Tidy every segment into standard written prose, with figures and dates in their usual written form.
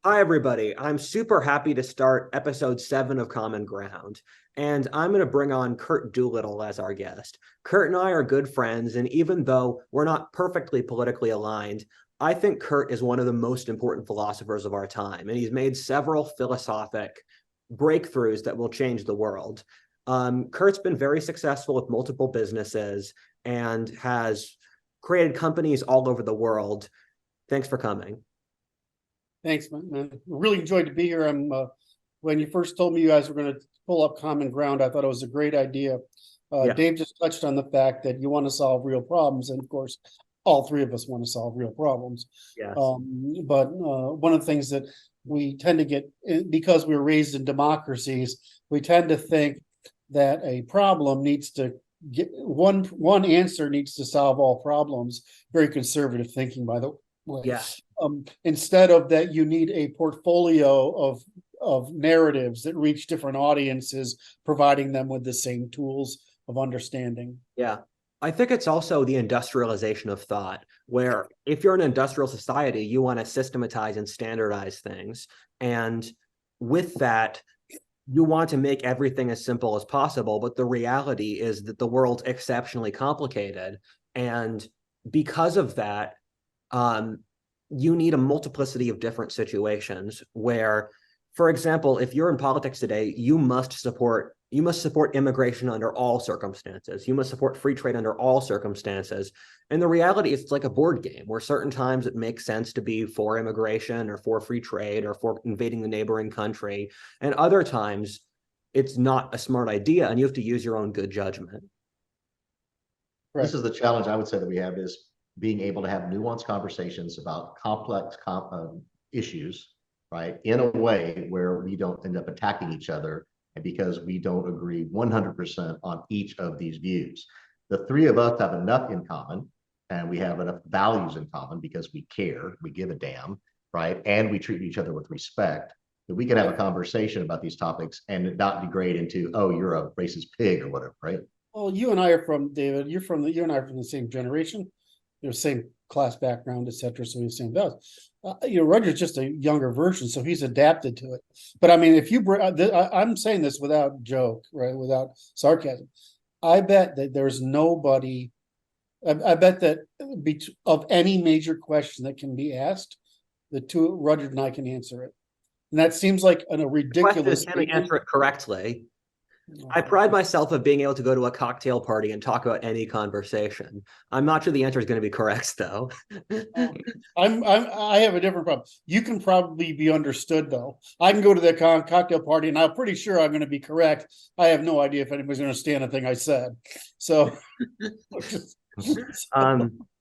Hi, everybody. I'm super happy to start episode 7 of Common Ground, and I'm going to bring on Curt Doolittle as our guest. Curt and I are good friends, and even though we're not perfectly politically aligned, I think Curt is one of the most important philosophers of our time, and he's made several philosophic breakthroughs that will change the world. Curt's been very successful with multiple businesses and has created companies all over the world. Thanks for coming. Thanks, man. Really enjoyed to be here. When you first told me you guys were going to pull up Common Ground, I thought it was a great idea. Yeah. Dave just touched on the fact that you want to solve real problems, and of course, all three of us want to solve real problems. Yes. But one of the things that we tend to get, because we were raised in democracies, we tend to think that a problem needs to get one answer needs to solve all problems. Very conservative thinking, by the way. Yeah. Instead of that, you need a portfolio of narratives that reach different audiences, providing them with the same tools of understanding. Yeah. I think it's also the industrialization of thought, where if you're an industrial society, you want to systematize and standardize things. And with that, you want to make everything as simple as possible. But the reality is that the world's exceptionally complicated. And because of that, you need a multiplicity of different situations where, for example, if you're in politics today, you must support immigration under all circumstances. You must support free trade under all circumstances. And the reality is it's like a board game where certain times it makes sense to be for immigration or for free trade or for invading the neighboring country. And other times it's not a smart idea and you have to use your own good judgment. This is the challenge I would say that we have is being able to have nuanced conversations about complex issues, right, in a way where we don't end up attacking each other and because we don't agree 100% on each of these views. The three of us have enough in common and we have enough values in common because we care, we give a damn, right, and we treat each other with respect that we can have a conversation about these topics and not degrade into, oh, you're a racist pig or whatever, right? Well, you and I are from, David, you and I are from the same generation, same class background, etc. So we have the same values. Roger's just a younger version, so he's adapted to it. But I mean, if you I'm saying this without joke, right, without sarcasm. I bet that there's nobody. I bet that of any major question that can be asked, Roger and I can answer it, and that seems like a ridiculous. Can we answer it correctly? I pride myself of being able to go to a cocktail party and talk about any conversation. I'm not sure the answer is going to be correct, though. I have a different problem. You can probably be understood, though. I can go to the cocktail party, and I'm pretty sure I'm going to be correct. I have no idea if anybody's going to understand a thing I said. So,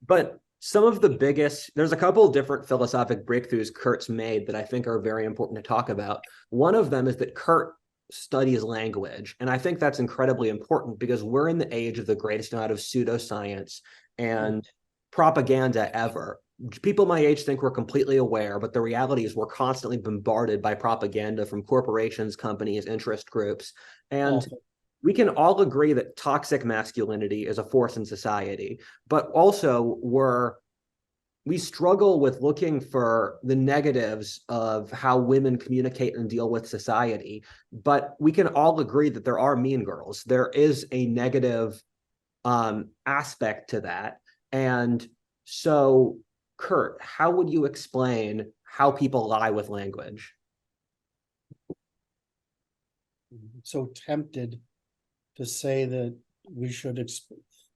but some of the biggest, there's a couple of different philosophic breakthroughs Curt's made that I think are very important to talk about. One of them is that Curt studies language. And I think that's incredibly important because we're in the age of the greatest amount of pseudoscience and propaganda ever. People my age think we're completely aware, but the reality is we're constantly bombarded by propaganda from corporations, companies, interest groups. And we can all agree that toxic masculinity is a force in society, but also we struggle with looking for the negatives of how women communicate and deal with society. But we can all agree that there are mean girls. There is a negative aspect to that. And so, Curt, how would you explain how people lie with language? I'm so tempted to say that we should,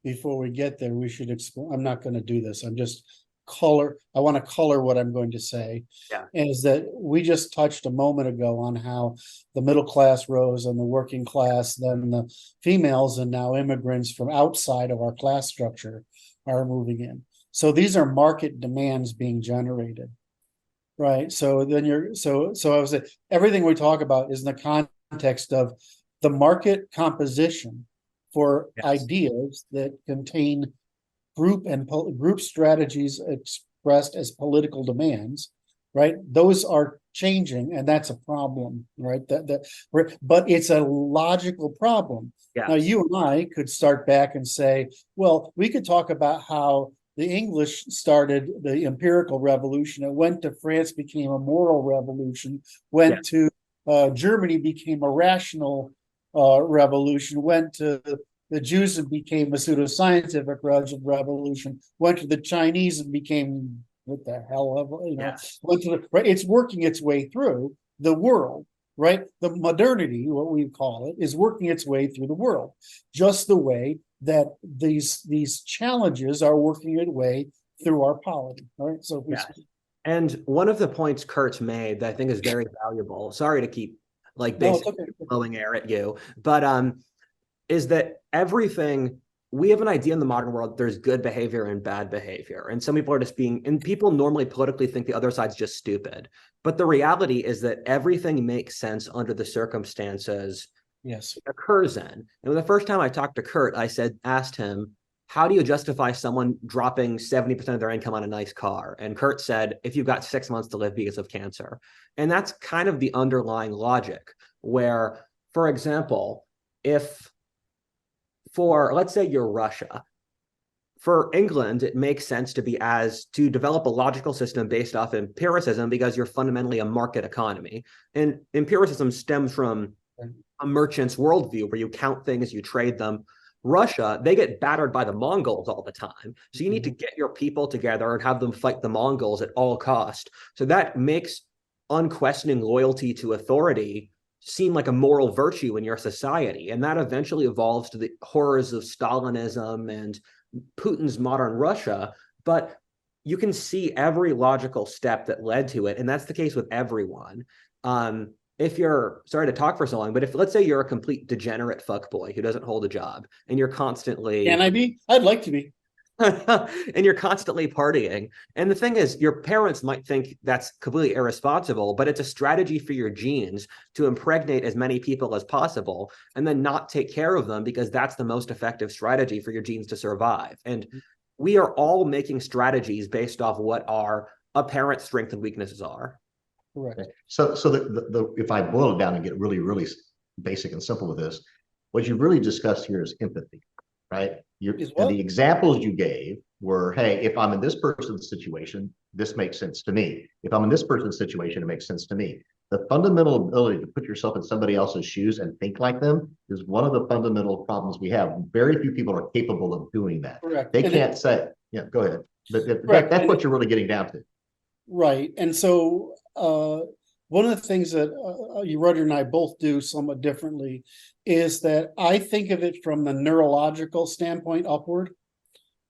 before we get there, we should explain. I'm not going to do this. I want to color what I'm going to say. Yeah. Is that we just touched a moment ago on how the middle class rose and the working class, then the females, and now immigrants from outside of our class structure are moving in. So these are market demands being generated, right? So then so I was saying everything we talk about is in the context of the market composition for ideas that contain group strategies expressed as political demands, right? Those are changing, and that's a problem, right? But it's a logical problem. Yes. Now, you and I could start back and say, well, we could talk about how the English started the empirical revolution. It went to France, became a moral revolution. Went to Germany, became a rational revolution. Went to the Jews and became a pseudoscientific revolution. Went to the Chinese and became what the hell ever, went to the, right. It's working its way through the world, right? The modernity, what we call it, is working its way through the world, just the way that these challenges are working its way through our polity, right? So and one of the points Kurt's made that I think is very valuable. Sorry to keep basically blowing air at you, but is that everything, we have an idea in the modern world, there's good behavior and bad behavior. And some people are just and people normally politically think the other side's just stupid. But the reality is that everything makes sense under the circumstances it occurs in. And the first time I talked to Curt, I asked him, how do you justify someone dropping 70% of their income on a nice car? And Curt said, if you've got 6 months to live because of cancer. And that's kind of the underlying logic where, for example, let's say you're Russia, for England, it makes sense to develop a logical system based off empiricism because you're fundamentally a market economy. And empiricism stems from a merchant's worldview where you count things, you trade them. Russia, they get battered by the Mongols all the time. So you need to get your people together and have them fight the Mongols at all cost. So that makes unquestioning loyalty to authority seem like a moral virtue in your society. And that eventually evolves to the horrors of Stalinism and Putin's modern Russia. But you can see every logical step that led to it. And that's the case with everyone. If you're, sorry to talk for so long, but if let's say you're a complete degenerate fuckboy who doesn't hold a job and you're constantly... Can I be? I'd like to be. And you're constantly partying. And the thing is, your parents might think that's completely irresponsible, but it's a strategy for your genes to impregnate as many people as possible and then not take care of them because that's the most effective strategy for your genes to survive. And we are all making strategies based off what our apparent strengths and weaknesses are. Correct. So if I boil it down and get really, really basic and simple with this, what you really discussed here is empathy, right? And the examples you gave were, hey, if I'm in this person's situation, this makes sense to me. If I'm in this person's situation, it makes sense to me. The fundamental ability to put yourself in somebody else's shoes and think like them is one of the fundamental problems we have. Very few people are capable of doing that. Correct. They can't say, yeah, go ahead. But that's what you're really getting down to. Right. And so one of the things that Rudder and I both do somewhat differently is that I think of it from the neurological standpoint upward.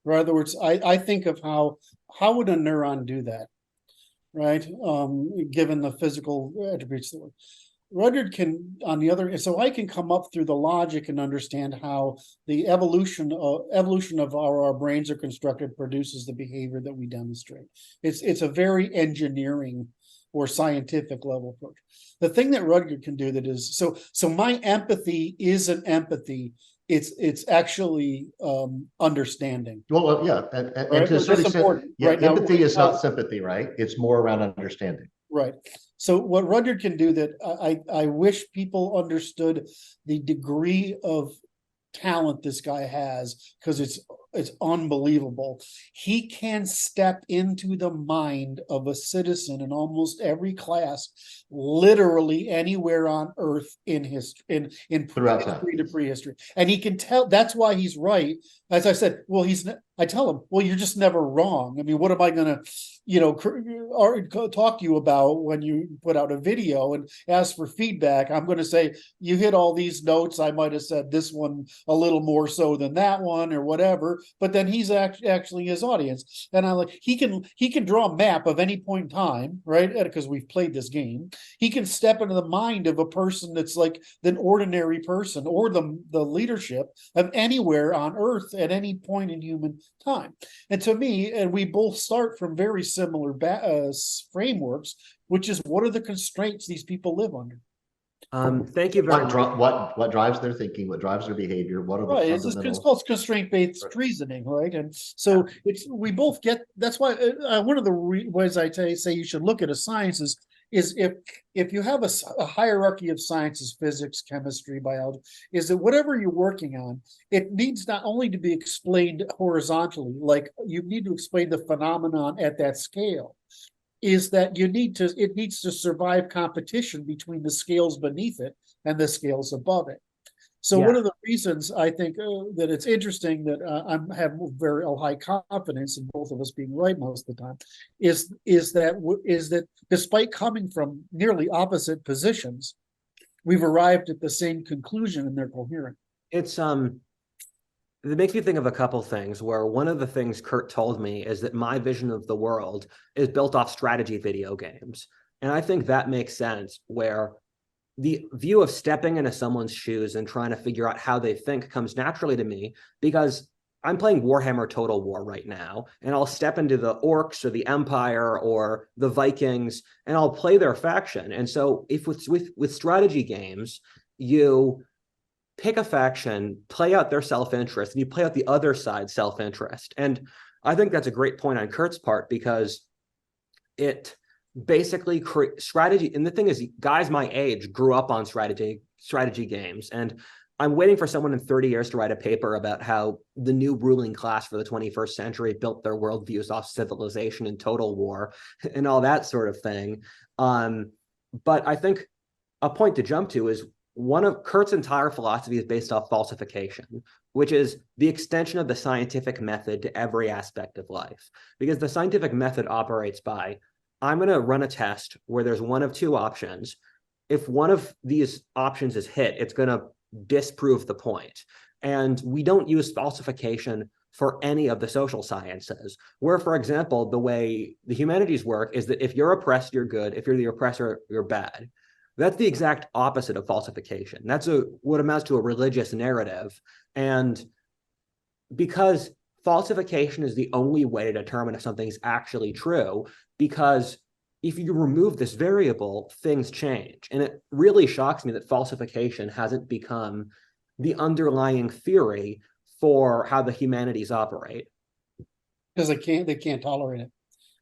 In other words, I think of how would a neuron do that, right? Given the physical attributes that Rudyard can, on the other, so I can come up through the logic and understand how the evolution of our brains are constructed produces the behavior that we demonstrate. It's a very engineering or scientific level approach. The thing that Rudyard can do that is so my empathy isn't empathy. It's actually understanding. Well, yeah, and right? to a certain extent, yeah, right empathy now, is not sympathy, right? It's more around understanding. Right. So what Rudyard can do that I wish people understood the degree of talent this guy has, because it's unbelievable. He can step into the mind of a citizen in almost every class, literally anywhere on earth in history, in prehistory to prehistory, and he can tell. That's why he's right. As I said, well, I tell him, well, you're just never wrong. I mean, what am I going to, talk to you about when you put out a video and ask for feedback? I'm going to say, you hit all these notes. I might have said this one a little more so than that one or whatever, but then he's actually his audience. And I like, he can draw a map of any point in time, right? Because we've played this game. He can step into the mind of a person that's like an ordinary person or the leadership of anywhere on earth at any point in human time. And to me, and we both start from very similar frameworks, which is what are the constraints these people live under? Thank you very much. What drives their thinking, what drives their behavior, what are the fundamental... It's called constraint-based reasoning, right? And so we both get, that's why one of the ways I say you should look at a science is is if you have a hierarchy of sciences, physics, chemistry, biology, is that whatever you're working on, it needs not only to be explained horizontally, like you need to explain the phenomenon at that scale, is that it needs to survive competition between the scales beneath it and the scales above it. So one of the reasons I think that it's interesting that I have very high confidence in both of us being right most of the time is that despite coming from nearly opposite positions, we've arrived at the same conclusion and they're coherent. It makes me think of a couple things where one of the things Curt told me is that my vision of the world is built off strategy video games. And I think that makes sense, where the view of stepping into someone's shoes and trying to figure out how they think comes naturally to me, because I'm playing Warhammer Total War right now, and I'll step into the Orcs or the Empire or the Vikings, and I'll play their faction. And so if with strategy games, you pick a faction, play out their self-interest, and you play out the other side's self-interest. And I think that's a great point on Curt's part, because it basically strategy. And the thing is, guys my age grew up on strategy games. And I'm waiting for someone in 30 years to write a paper about how the new ruling class for the 21st century built their worldviews off civilization and total war and all that sort of thing. But I think a point to jump to is one of Curt's entire philosophy is based off falsification, which is the extension of the scientific method to every aspect of life. Because the scientific method operates by, I'm going to run a test where there's one of two options. If one of these options is hit, it's going to disprove the point. And we don't use falsification for any of the social sciences, where, for example, the way the humanities work is that if you're oppressed, you're good. If you're the oppressor, you're bad. That's the exact opposite of falsification. That's what amounts to a religious narrative. And because falsification is the only way to determine if something is actually true, because if you remove this variable, things change. And it really shocks me that falsification hasn't become the underlying theory for how the humanities operate. Because they can't tolerate it.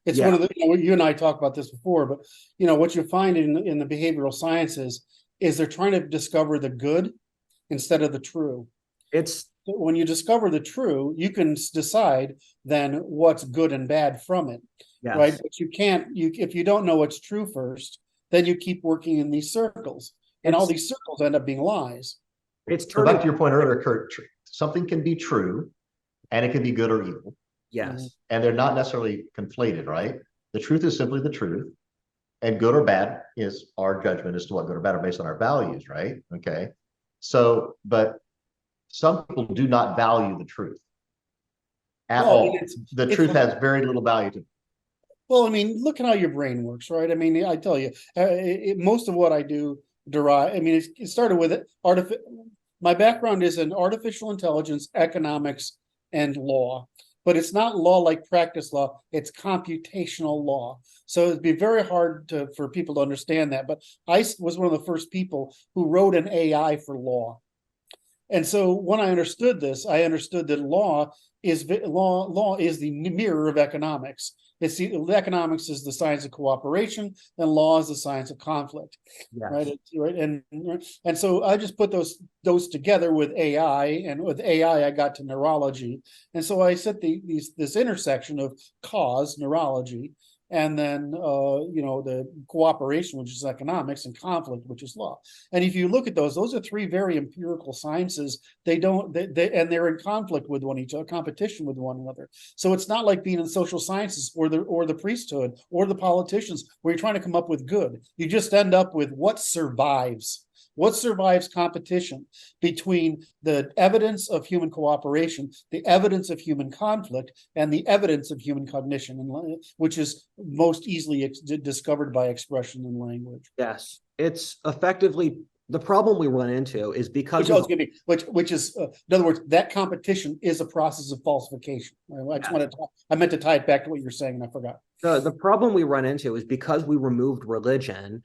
It's one of the, you and I talked about this before, but what you find in the behavioral sciences is they're trying to discover the good instead of the true. When you discover the true, you can decide then what's good and bad from it. Yes. Right. But you can't, if you don't know what's true first, then you keep working in these circles, and all these circles end up being lies. So back to your point earlier, Curt, something can be true and it can be good or evil. Yes. And they're not necessarily conflated, right? The truth is simply the truth, and good or bad is our judgment as to what good or bad are based on our values, right? Okay. So, but some people do not value the truth at all. The truth has very little value to them. Well, I mean, look at how your brain works, right? I mean, I tell you, most of what I do derive. I mean, it started with it. My background is in artificial intelligence, economics, and law. But it's not law like practice law, it's computational law. So it'd be very hard for people to understand that. But I was one of the first people who wrote an AI for law. And so when I understood this, I understood that law is the mirror of economics. Economics is the science of cooperation, and law is the science of conflict. Yes. Right. And so I just put those together with AI, and with AI I got to neurology. And so I set this intersection of cause, neurology, and then the cooperation, which is economics, and conflict, which is law. And if you look at those are three very empirical sciences. And they're in conflict with one each other, competition with one another. So it's not like being in social sciences or the priesthood or the politicians, where you're trying to come up with good. You just end up with what survives. What survives competition between the evidence of human cooperation, the evidence of human conflict, and the evidence of human cognition, which is most easily discovered by expression and language. Yes, it's effectively the problem we run into is because which is in other words, that competition is a process of falsification. I meant to tie it back to what you were saying, and I forgot. The problem we run into is because we removed religion,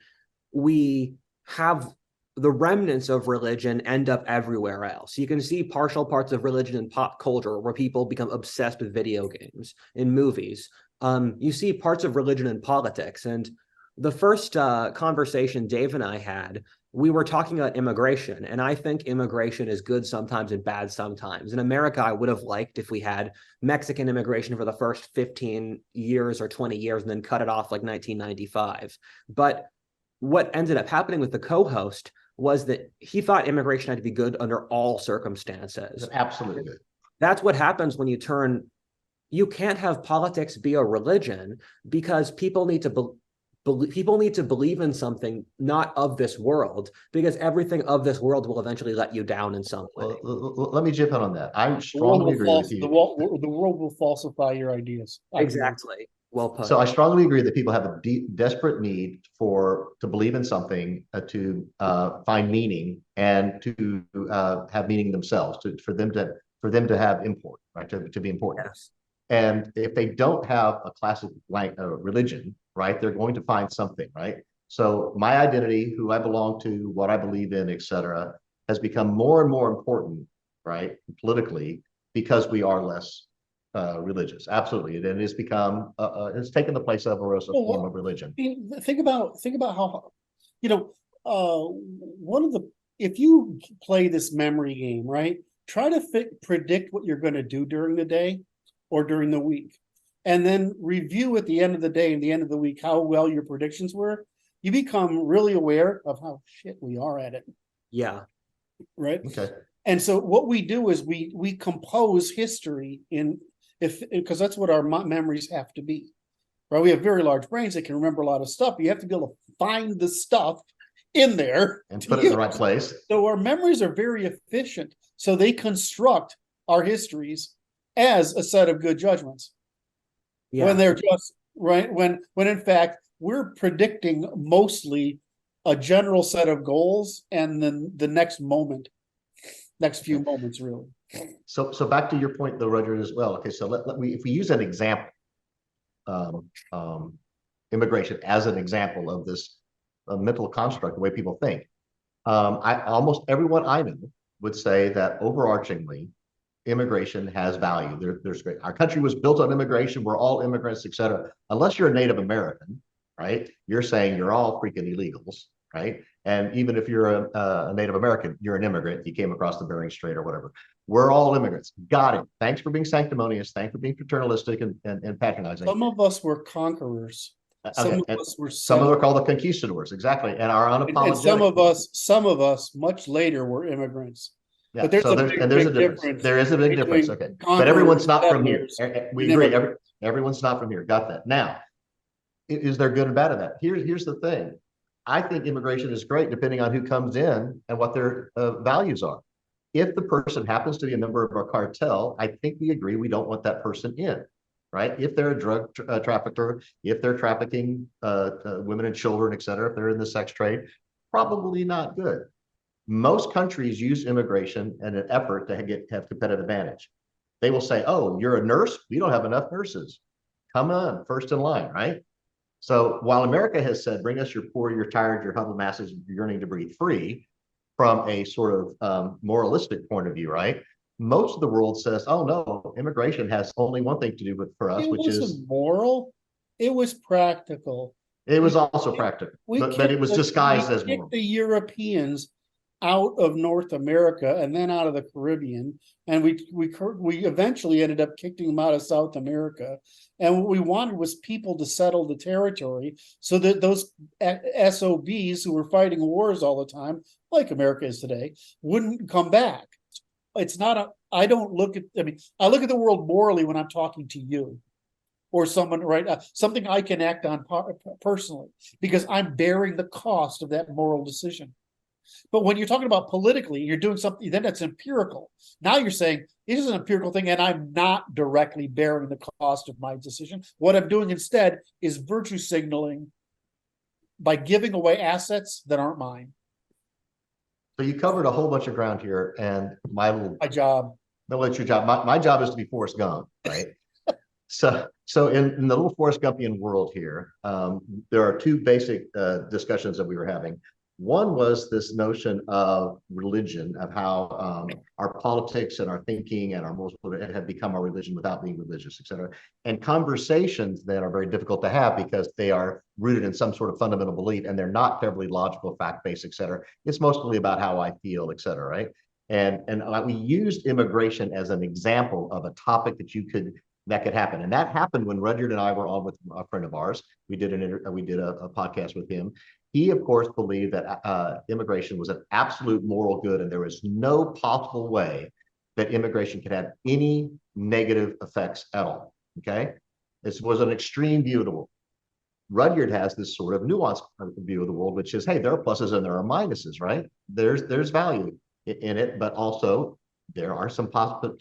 we have the remnants of religion end up everywhere else. You can see partial parts of religion in pop culture where people become obsessed with video games, in movies. You see parts of religion in politics. And The first conversation Dave and I had, we were talking about immigration, and I think immigration is good sometimes and bad sometimes. In America, I would have liked if we had Mexican immigration for the first 15 years or 20 years and then cut it off like 1995. But what ended up happening with the co-host was that he thought immigration had to be good under all circumstances. Absolutely good. That's what happens when you can't have politics be a religion, because people need to believe in something not of this world, because everything of this world will eventually let you down in some way. Let me jump in on that. I strongly agree with you. The world will falsify your ideas. Exactly. Well put. So I strongly agree that people have a desperate need to believe in something, to find meaning, and to have meaning themselves, for them to have import, right? To be important. Yes. And if they don't have a classic religion, right, they're going to find something, right? So my identity, who I belong to, what I believe in, et cetera, has become more and more important, right, politically, because we are less religious. Absolutely. And it's become, it's taken the place of, or as a form of religion. Think about how, if you play this memory game, right, try to predict what you're going to do during the day or during the week, and then review at the end of the day and the end of the week how well your predictions were. You become really aware of how shit we are at it. Yeah. Right. Okay. And so what we do is we compose history because that's what our memories have to be. Right. We have very large brains that can remember a lot of stuff. You have to be able to find the stuff in there and put it in the right place. So our memories are very efficient. So they construct our histories as a set of good judgments. Yeah. When they're just right, when in fact we're predicting mostly a general set of goals, and then the next few moments, really. So back to your point though, Roger, as well. Okay, so if we use an example, immigration as an example of this mental construct, the way people think, almost everyone I know would say that overarchingly, immigration has value. There's great. Our country was built on immigration. We're all immigrants, et cetera. Unless you're a Native American, right? You're saying you're all freaking illegals, right? And even if you're a Native American, you're an immigrant. You came across the Bering Strait or whatever. We're all immigrants. Got it. Thanks for being sanctimonious. Thanks for being paternalistic and patronizing. Some of us were conquerors. Some of us were. Some of them are called the conquistadors, exactly, and our unapologetic. And some of us, much later, were immigrants. Yeah, but there's a big difference. There is a big difference. Okay, but everyone's not from here. We agree. Everyone's not from here. Got that. Now, is there good and bad of that? Here's the thing. I think immigration is great depending on who comes in and what their values are. If the person happens to be a member of a cartel, I think we agree we don't want that person in, right? If they're a drug trafficker, if they're trafficking women and children, et cetera, if they're in the sex trade, probably not good. Most countries use immigration in an effort to have competitive advantage. They will say, oh, you're a nurse? We don't have enough nurses. Come on, first in line, right? So while America has said, bring us your poor, your tired, your huddled masses yearning to breathe free, from a sort of moralistic point of view, right? Most of the world says, oh no, immigration has only one thing to do with for us, which is moral. It was practical. It was also practical, but it was disguised as moral. The Europeans out of North America and then out of the Caribbean, and we eventually ended up kicking them out of South America. And what we wanted was people to settle the territory so that those SOBs who were fighting wars all the time, like America is today, wouldn't come back. It's not I look at the world morally when I'm talking to you or someone, right? Something I can act on personally because I'm bearing the cost of that moral decision. But when you're talking about politically, you're doing something, then that's empirical. Now you're saying it is an empirical thing, and I'm not directly bearing the cost of my decision. What I'm doing instead is virtue signaling by giving away assets that aren't mine. So you covered a whole bunch of ground here, and my job. No, it's your job. My job is to be Forrest Gump, right? So in the little Forrest Gumpian world here, there are two basic discussions that we were having. One was this notion of religion, of how our politics and our thinking and our morals have become our religion without being religious, et cetera. And conversations that are very difficult to have because they are rooted in some sort of fundamental belief and they're not terribly logical, fact-based, et cetera. It's mostly about how I feel, et cetera, right? And we used immigration as an example of a topic that could happen. And that happened when Rudyard and I were on with a friend of ours. We did a podcast with him. He, of course, believed that immigration was an absolute moral good, and there was no possible way that immigration could have any negative effects at all. Okay, this was an extreme view of the world. Rudyard has this sort of nuanced view of the world, which is, hey, there are pluses and there are minuses, right? There's value in it, but also there are some possible.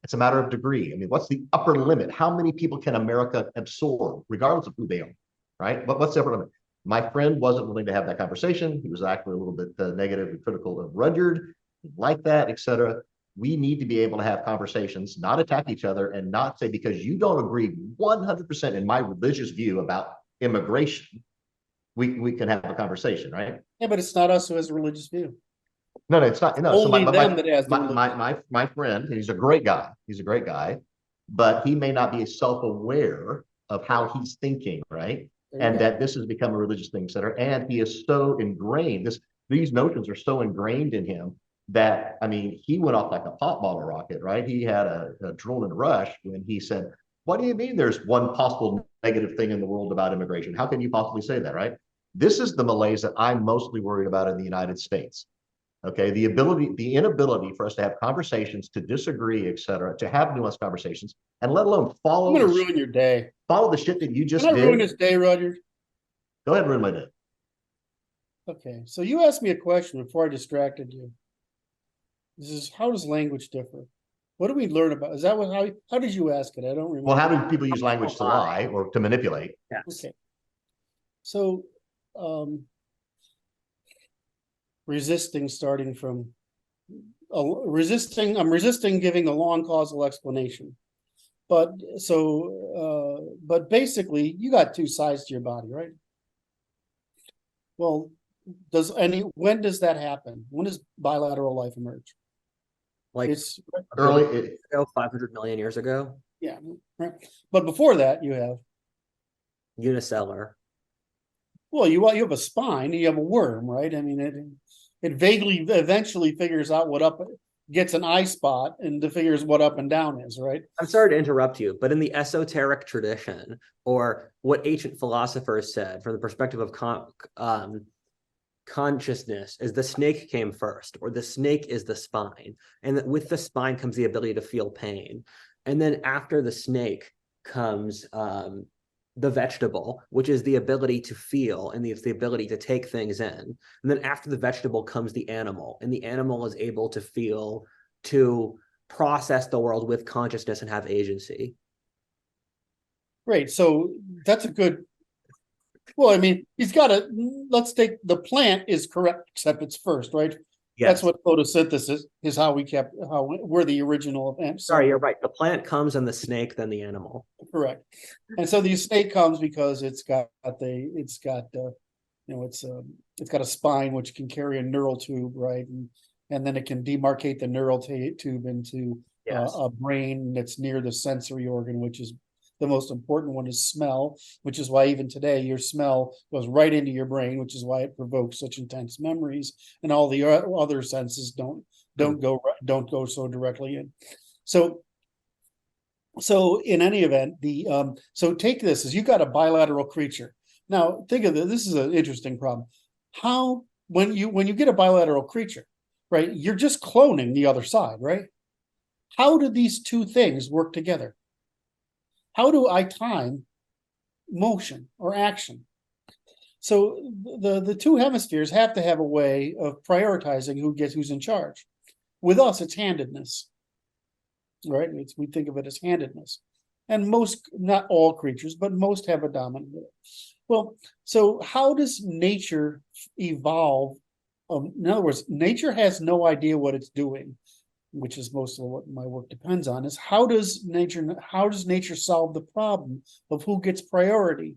It's a matter of degree. I mean, what's the upper limit? How many people can America absorb, regardless of who they are, right? But what's the upper limit? My friend wasn't willing to have that conversation. He was actually a little bit negative and critical of Rudyard, like that, et cetera. We need to be able to have conversations, not attack each other, and not say, because you don't agree 100% in my religious view about immigration, we can have a conversation, right? Yeah, but it's not us who has a religious view. No, it's not. No, only so them that has my friend, he's a great guy. He's a great guy, but he may not be self-aware of how he's thinking, right? And that this has become a religious thing, et cetera. And he is so ingrained, these notions are so ingrained in him that, I mean, he went off like a pop bottle rocket, right? He had a adrenaline rush when he said, what do you mean there's one possible negative thing in the world about immigration? How can you possibly say that, right? This is the malaise that I'm mostly worried about in the United States. Okay, the inability for us to have conversations, to disagree, et cetera, to have nuanced conversations, and let alone follow. I'm going to ruin your day. Follow the shit that you just did. Can I ruin this day, Roger? Go ahead and ruin my day. Okay, so you asked me a question before I distracted you. This is, how does language differ? What do we learn about? Is that how did you ask it? I don't remember. Well, how do people use language to lie or to manipulate? Yes. Okay. So, resisting I'm resisting giving a long causal explanation. But basically you got two sides to your body, right? Well, when does that happen? When does bilateral life emerge? Like it's early 500 million years ago. Yeah, right. But before that you have unicellular. Well, you have a spine, you have a worm, right? I mean, it vaguely eventually figures out gets an eye spot and figures what up and down is, right? I'm sorry to interrupt you, but in the esoteric tradition, or what ancient philosophers said from the perspective of consciousness, is the snake came first, or the snake is the spine. And that with the spine comes the ability to feel pain. And then after the snake comes the vegetable, which is the ability to feel, and it's the ability to take things in. And then after the vegetable comes the animal, and the animal is able to feel, to process the world with consciousness and have agency. Great. So that's a good, well, I mean, let's take the plant is correct, except it's first, right? Yes. That's what photosynthesis is, we're the original event. Sorry, you're right. The plant comes and the snake, then the animal. Correct. And so the snake comes because it's got a spine which can carry a neural tube, right? And then it can demarcate the neural tube into a brain that's near the sensory organ, which is the most important one is smell, which is why even today your smell goes right into your brain, which is why it provokes such intense memories, and all the other senses don't go so directly in. So in any event, so take this as you got a bilateral creature. Now think of this. This is an interesting problem. How when you get a bilateral creature, right? You're just cloning the other side, right? How do these two things work together? How do I time motion or action? So the two hemispheres have to have a way of prioritizing who's in charge. With us, it's handedness, right? We think of it as handedness. And most, not all creatures, but most have a dominant. Well, so how does nature evolve? In other words, nature has no idea what it's doing, which is most of what my work depends on, is how does nature solve the problem of who gets priority?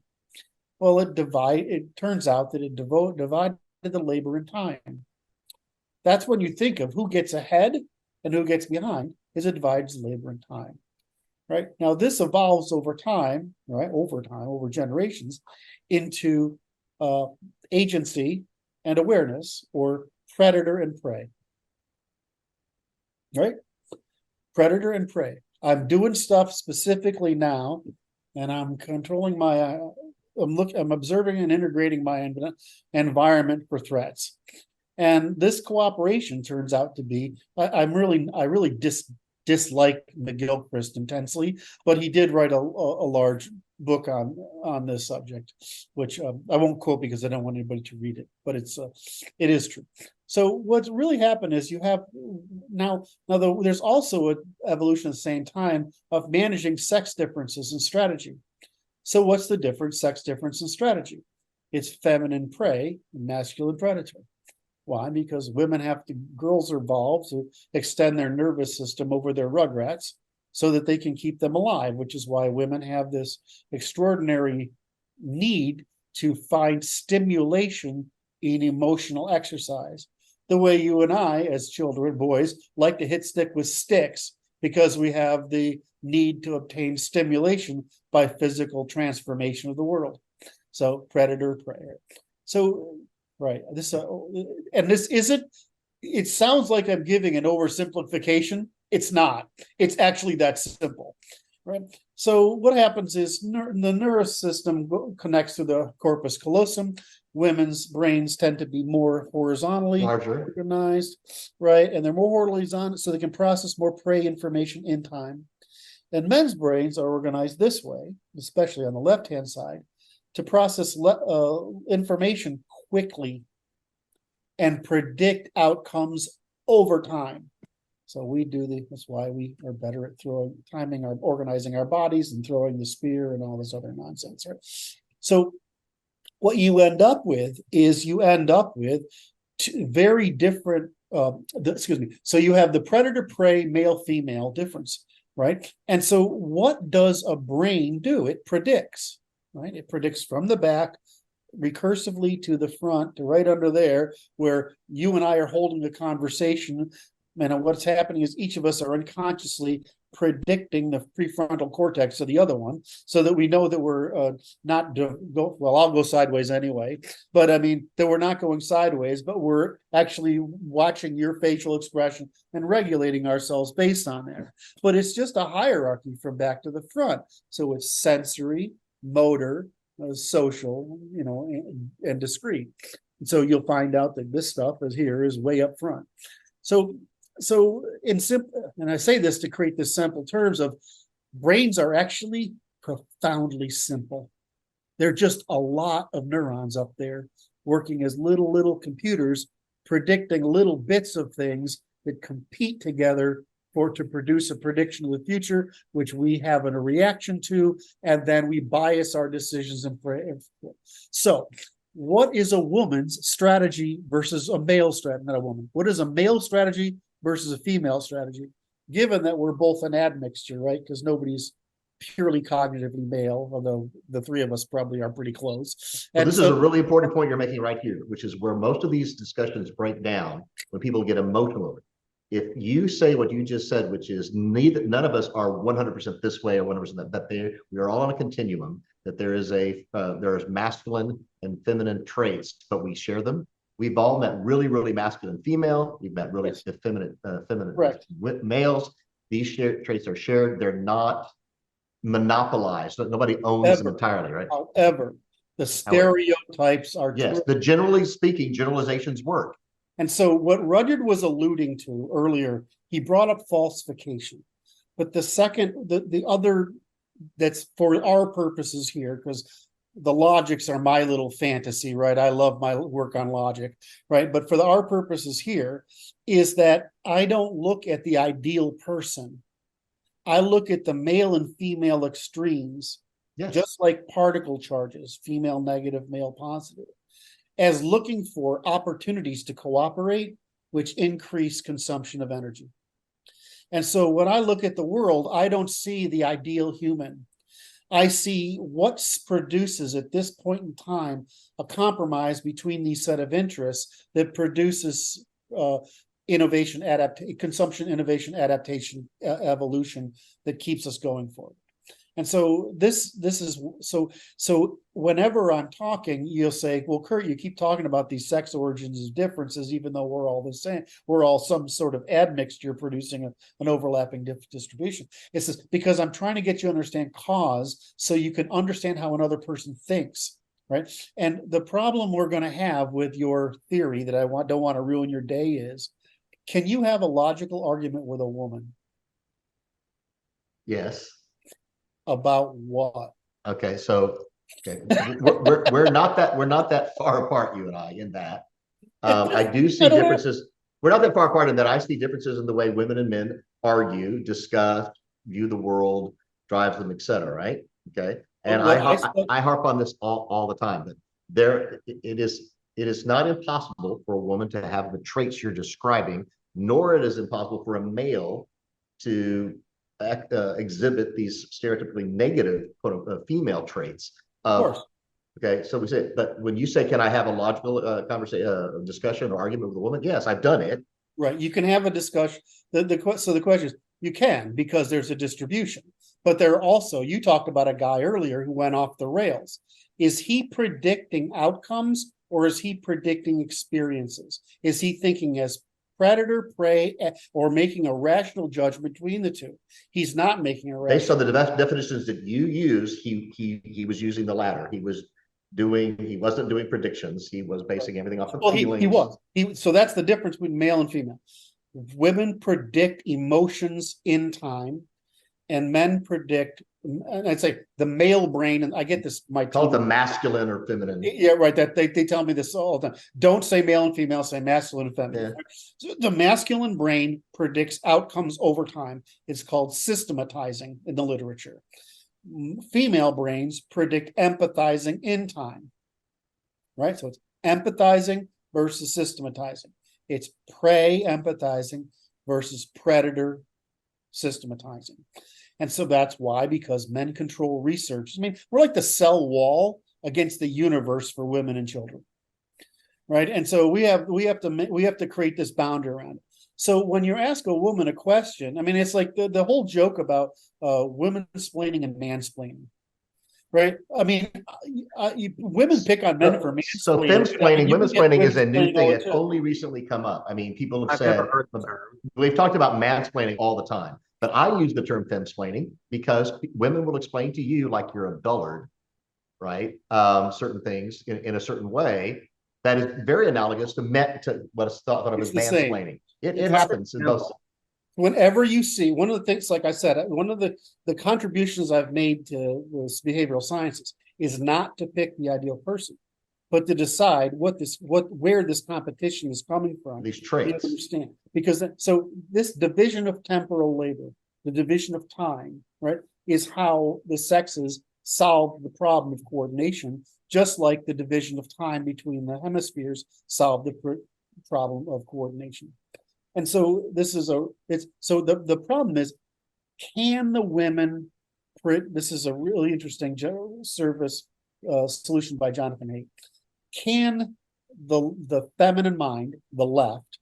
Well, it turns out that it divided the labor in time. That's when you think of who gets ahead and who gets behind, is it divides labor and time. Right now, this evolves over time, right? Over generations, into agency and awareness, or predator and prey. Right? Predator and prey. I'm doing stuff specifically now, and I'm controlling my. I'm observing and integrating my environment for threats, and this cooperation turns out to be. I really dislike McGilchrist intensely, but he did write a large book on this subject, which I won't quote because I don't want anybody to read it, but it is true. So what's really happened is you have there's also an evolution at the same time of managing sex differences in strategy. So what's the difference? Sex difference in strategy? It's feminine prey and masculine predator. Why? Because girls are evolved to extend their nervous system over their rugrats so that they can keep them alive, which is why women have this extraordinary need to find stimulation in emotional exercise. The way you and I, as children, boys, like to hit stick with sticks because we have the need to obtain stimulation by physical transformation of the world. So predator, prey. So right. This isn't. It sounds like I'm giving an oversimplification. It's not. It's actually that simple, right? So what happens is the nervous system connects to the corpus callosum. Women's brains tend to be more horizontally organized, right? And they're more horizontal, so they can process more prey information in time. And men's brains are organized this way, especially on the left-hand side, to process information quickly and predict outcomes over time. So that's why we are better at organizing our bodies and throwing the spear and all this other nonsense, right? So what you end up with is two very different, so you have the predator-prey, male-female difference, right? And so what does a brain do? It predicts, right? It predicts from the back, recursively to the front, to right under there, where you and I are holding a conversation. And what's happening is each of us are unconsciously predicting the prefrontal cortex of the other one, so that we know that we're I'll go sideways anyway, but I mean that we're not going sideways, but we're actually watching your facial expression and regulating ourselves based on there. But it's just a hierarchy from back to the front. So it's sensory, motor, social, and discrete. And so you'll find out that this stuff is way up front. So in simple, and I say this to create this simple terms of brains are actually profoundly simple. They're just a lot of neurons up there working as little computers, predicting little bits of things that compete together to produce a prediction of the future, which we have a reaction to, and then we bias our decisions. So what is a woman's strategy versus a male strategy? Not a woman. What is a male strategy versus a female strategy? Given that we're both an admixture, right? Because nobody's purely cognitively male, although the three of us probably are pretty close. And this is a really important point you're making right here, which is where most of these discussions break down when people get emotional over it. If you say what you just said, which is none of us are 100% this way or 100% that, we are all on a continuum, that there is masculine and feminine traits, but we share them. We've all met really, really masculine female. We've met really feminine males. These traits are shared. They're not monopolized. Nobody owns them entirely, right? However, the stereotypes are yes. The generally speaking, generalizations work. And so what Rudyard was alluding to earlier, he brought up falsification. But the other that's for our purposes here, because the logics are my little fantasy, right? I love my work on logic, right? But for our purposes here is that I don't look at the ideal person. I look at the male and female extremes, just like particle charges, female negative, male positive, as looking for opportunities to cooperate, which increase consumption of energy. And so when I look at the world, I don't see the ideal human. I see what produces at this point in time a compromise between these set of interests that produces innovation, consumption, innovation, adaptation, evolution that keeps us going forward. And so this is so whenever I'm talking, you'll say, well, Curt, you keep talking about these sex origins as differences, even though we're all the same. We're all some sort of admixture producing an overlapping distribution. It's just because I'm trying to get you to understand cause so you can understand how another person thinks, right? And the problem we're going to have with your theory that I don't want to ruin your day is, can you have a logical argument with a woman? Yes. About what? Okay, so we're not that far apart, you and I, in that. I do see differences. We're not that far apart in that I see differences in the way women and men argue, discuss, view the world, drives them, etc. Right? Okay, and I harp on this all the time. But it is not impossible for a woman to have the traits you're describing, nor it is impossible for a male to exhibit these stereotypically negative female traits. Of course. Okay, so we say, but when you say, can I have a logical conversation, discussion or argument with a woman? Yes, I've done it. Right, you can have a discussion. So the question is, you can, because there's a distribution. But there are also, you talked about a guy earlier who went off the rails. Is he predicting outcomes or is he predicting experiences? Is he thinking as predator, prey, or making a rational judgment between the two? He's not making a rational. Based on the definitions that you use, he was using the latter. He wasn't doing predictions. He was basing everything off of feelings. He was. So that's the difference between male and female. Women predict emotions in time, and men predict, I'd say the male brain, and I get this, call it the masculine or feminine. Yeah, right. That they tell me this all the time. Don't say male and female, say masculine and feminine. Yeah. So the masculine brain predicts outcomes over time. It's called systematizing in the literature. Female brains predict empathizing in time. Right? So it's empathizing versus systematizing. It's prey empathizing versus predator systematizing. And so that's why, because men control research. I mean, we're like the cell wall against the universe for women and children, right? And so we have to create this boundary around it. So when you ask a woman a question, I mean, it's like the whole joke about women explaining and mansplaining, right? I mean, women pick on men for mansplaining. So femsplaining, women'splaining is a new thing. It's only recently come up. I mean, people have said, we've talked about mansplaining all the time. But I use the term femsplaining because women will explain to you like you're a dullard, right? Certain things in a certain way that is very analogous to what is thought of as mansplaining. It happens in both. Whenever you see, one of the things, like I said, one of the contributions I've made to this behavioral sciences is not to pick the ideal person, but to decide where this competition is coming from. These traits. You understand. Because so this division of temporal labor, the division of time, right, is how the sexes solve the problem of coordination, just like the division of time between the hemispheres solve the problem of coordination. And so the problem is, can the women, this is a really interesting service solution by Jonathan Haidt. Can the feminine mind, the left,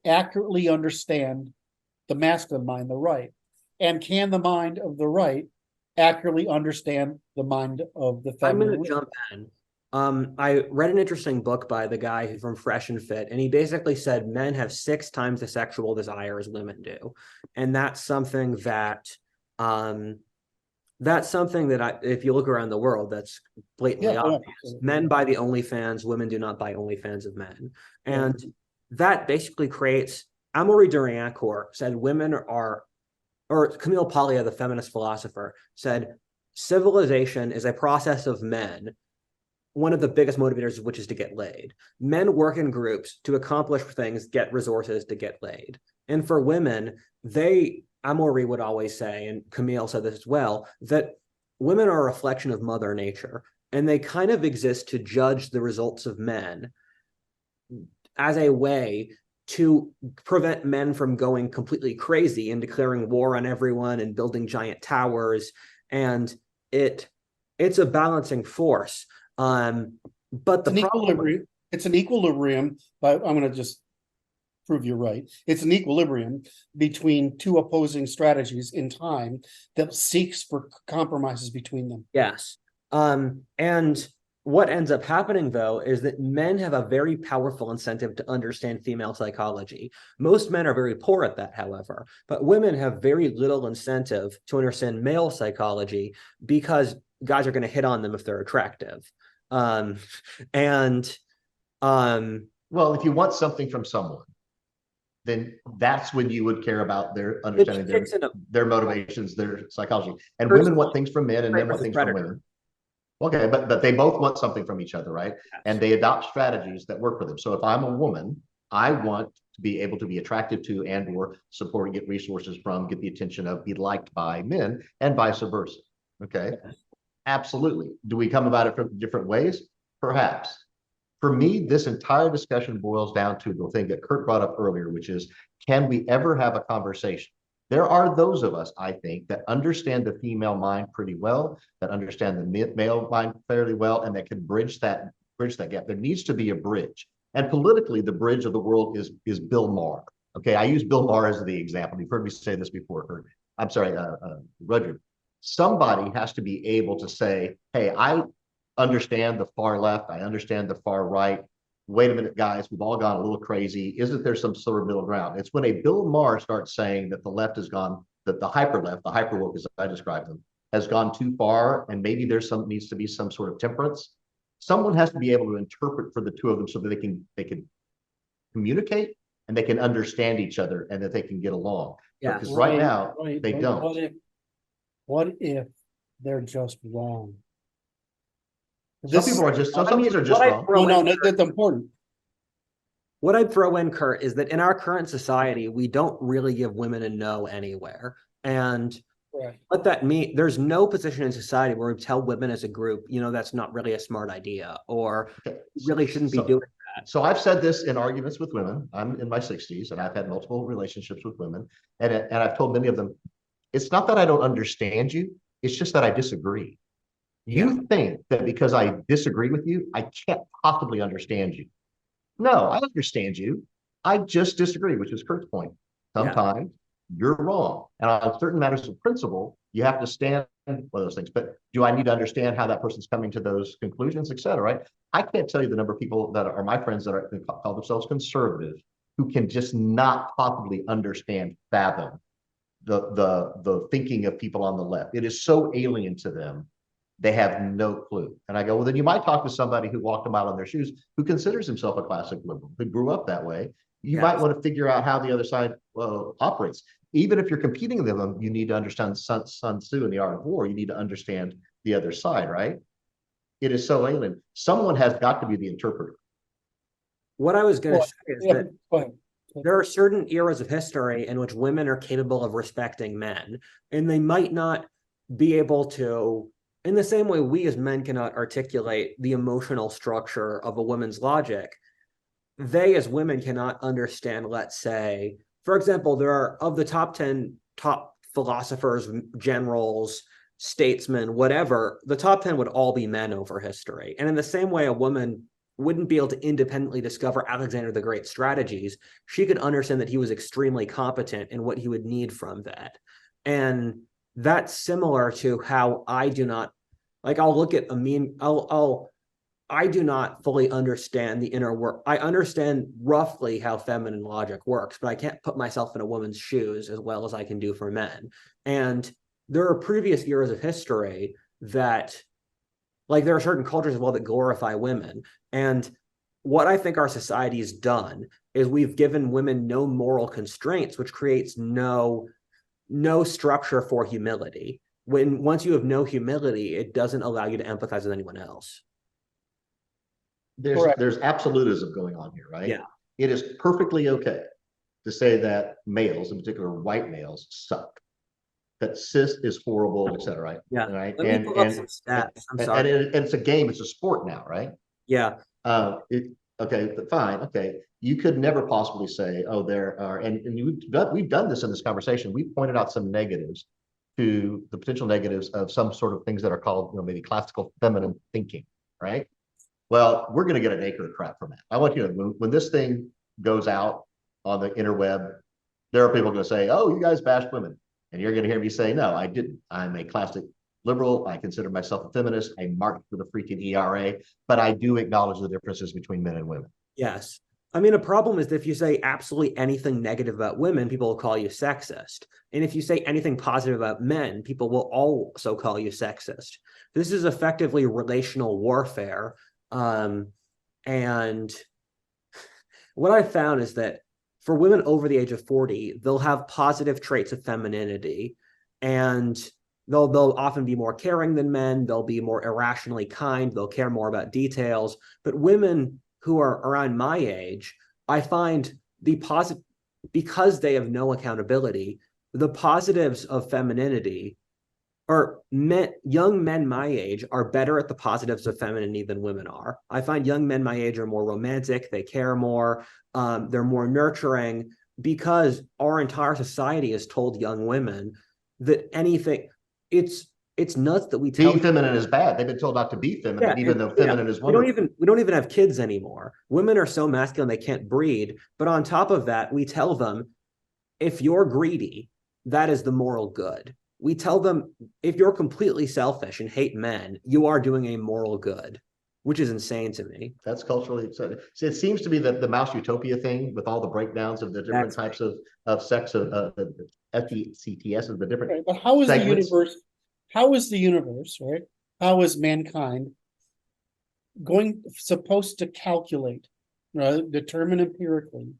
accurately understand the masculine mind, the right? And can the mind of the right accurately understand the mind of the feminine? I'm going to jump in. I read an interesting book by the guy from Fresh and Fit, and he basically said men have 6 times the sexual desire as women do. And that's something that if you look around the world, that's blatantly obvious. Men buy the OnlyFans, women do not buy OnlyFans of men. And that basically creates, Amaury Duriancourt said women are, or Camille Paglia, the feminist philosopher, said civilization is a process of men, one of the biggest motivators of which is to get laid. Men work in groups to accomplish things, get resources to get laid. And for women, Amaury would always say, and Camille said this as well, that women are a reflection of Mother Nature, and they kind of exist to judge the results of men as a way to prevent men from going completely crazy and declaring war on everyone and building giant towers. And it's a balancing force. But the problem, it's an equilibrium, but I'm going to just prove you're right. It's an equilibrium between two opposing strategies in time that seeks for compromises between them. yes. And what ends up happening, though, is that men have a very powerful incentive to understand female psychology. Most men are very poor at that, however, but women have very little incentive to understand male psychology because guys are going to hit on them if they're attractive. And Well, if you want something from someone, then that's when you would care about their understanding their motivations, their psychology. And women want things from men and men want things from women. Okay, but they both want something from each other, right? Yes. And they adopt strategies that work for them. So if I'm a woman, I want to be able to be attractive to and or support and get resources from, get the attention of, be liked by men, and vice versa. Okay, yes. Absolutely. Do we come about it from different ways? Perhaps. For me, this entire discussion boils down to the thing that Curt brought up earlier, which is, can we ever have a conversation? There are those of us, I think, that understand the female mind pretty well, that understand the male mind fairly well, and that can bridge that gap. There needs to be a bridge. And politically, the bridge of the world is Bill Maher. Okay, I use Bill Maher as the example. You've heard me say this before, Curt. I'm sorry, Roger. Somebody has to be able to say, hey, I understand the far left, I understand the far right. Wait a minute, guys, we've all gone a little crazy. Isn't there some sort of middle ground? It's when a Bill Maher starts saying that the left has gone, that the hyper left, the hyper woke as I describe them, has gone too far, and maybe there's needs to be some sort of temperance. Someone has to be able to interpret for the two of them so that they can communicate and they can understand each other and that they can get along. Yeah, because right now they don't. What if they're just wrong? Some people are just, some things are just wrong. No, that's important. What I'd throw in, Curt, is that in our current society, we don't really give women a no anywhere. And what that means, there's no position in society where we tell women as a group, that's not really a smart idea, or really shouldn't be doing that. So I've said this in arguments with women. I'm in my 60s and I've had multiple relationships with women. And I've told many of them, it's not that I don't understand you, it's just that I disagree. You think that because I disagree with you, I can't possibly understand you. No, I understand you. I just disagree, which is Curt's point. Sometimes you're wrong. And on certain matters of principle, you have to stand one of those things. But do I need to understand how that person's coming to those conclusions, et cetera, right? I can't tell you the number of people that are my friends that call themselves conservative who can just not possibly understand, fathom the thinking of people on the left. It is so alien to them. They have no clue. And I go, well, then you might talk to somebody who walked a mile in their shoes, who considers himself a classic liberal, who grew up that way. You might want to figure out how the other side operates. Even if you're competing with them, you need to understand Sun Tzu and the Art of War. You need to understand the other side, right? It is so alien. Someone has got to be the interpreter. What I was going to say is that there are certain eras of history in which women are capable of respecting men, and they might not be able to, in the same way we as men cannot articulate the emotional structure of a woman's logic, they as women cannot understand, let's say, for example, there are, of the top 10 top philosophers, generals, statesmen, whatever, the top 10 would all be men over history. And in the same way, a woman wouldn't be able to independently discover Alexander the Great's strategies. She could understand that he was extremely competent in what he would need from that. And that's similar to how I do not, like, I'll look at a meme, I do not fully understand the inner work. I understand roughly how feminine logic works, but I can't put myself in a woman's shoes as well as I can do for men. And there are previous eras of history that, like, there are certain cultures as well that glorify women. And what I think our society has done is we've given women no moral constraints, which creates no structure for humility. Once you have no humility, it doesn't allow you to empathize with anyone else. There's absolutism going on here, right? Yeah. It is perfectly okay to say that males, in particular white males, suck. That cis is horrible, et cetera, right? Yeah. Right. Let me pull up some stats. I'm sorry. And it's a game, it's a sport now, right? Yeah. Okay, but fine. Okay. You could never possibly say, oh, there are, and we've done this in this conversation. We've pointed out some negatives to the potential negatives of some sort of things that are called, maybe classical feminine thinking, right? Well, we're going to get an acre of crap from that. I want you to know, when this thing goes out on the interweb, there are people going to say, oh, you guys bashed women. And you're going to hear me say, no, I didn't. I'm a classic liberal. I consider myself a feminist. I marked for the freaking ERA, but I do acknowledge the differences between men and women. Yes. I mean, a problem is that if you say absolutely anything negative about women, people will call you sexist. And if you say anything positive about men, people will also call you sexist. This is effectively relational warfare. And what I found is that for women over the age of 40, they'll have positive traits of femininity, and they'll often be more caring than men. They'll be more irrationally kind. They'll care more about details. But women who are around my age, I find the positive, because they have no accountability, the positives of femininity, or young men my age are better at the positives of femininity than women are. I find young men my age are more romantic, they care more, they're more nurturing, because our entire society has told young women that anything, it's nuts that we tell being feminine is bad. They've been told not to be feminine, even though feminine is wonderful. We don't even have kids anymore. Women are so masculine they can't breed. But on top of that, we tell them, if you're greedy, that is the moral good. We tell them, if you're completely selfish and hate men, you are doing a moral good, which is insane to me. That's culturally accepted. So it seems to be that the mouse utopia thing, with all the breakdowns of the different types of sex, FECTS, of the different. Right, but how is segments. the universe? How is the universe, right? How is mankind supposed to calculate, determine empirically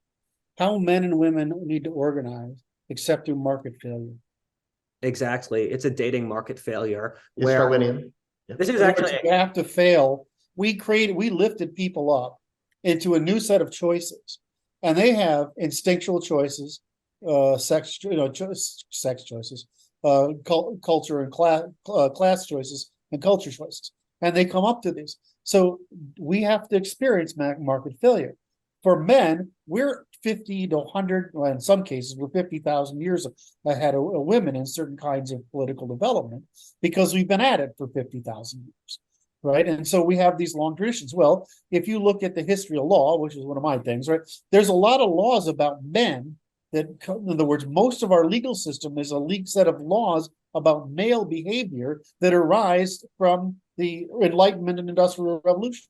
how men and women need to organize, except through market failure? Exactly. It's a dating market failure. It's Darwinian. Yeah. This is actually, you have to fail. We lifted people up into a new set of choices, and they have instinctual choices, sex choices, culture and class choices, and culture choices, and they come up to these. So we have to experience market failure. For men, we're 50 to 100, well, in some cases, we're 50,000 years ahead of women in certain kinds of political development, because we've been at it for 50,000 years, right? And so we have these long traditions. Well, if you look at the history of law, which is one of my things, right? There's a lot of laws about men that, in other words, most of our legal system is a legal set of laws about male behavior that arise from the Enlightenment and Industrial Revolution.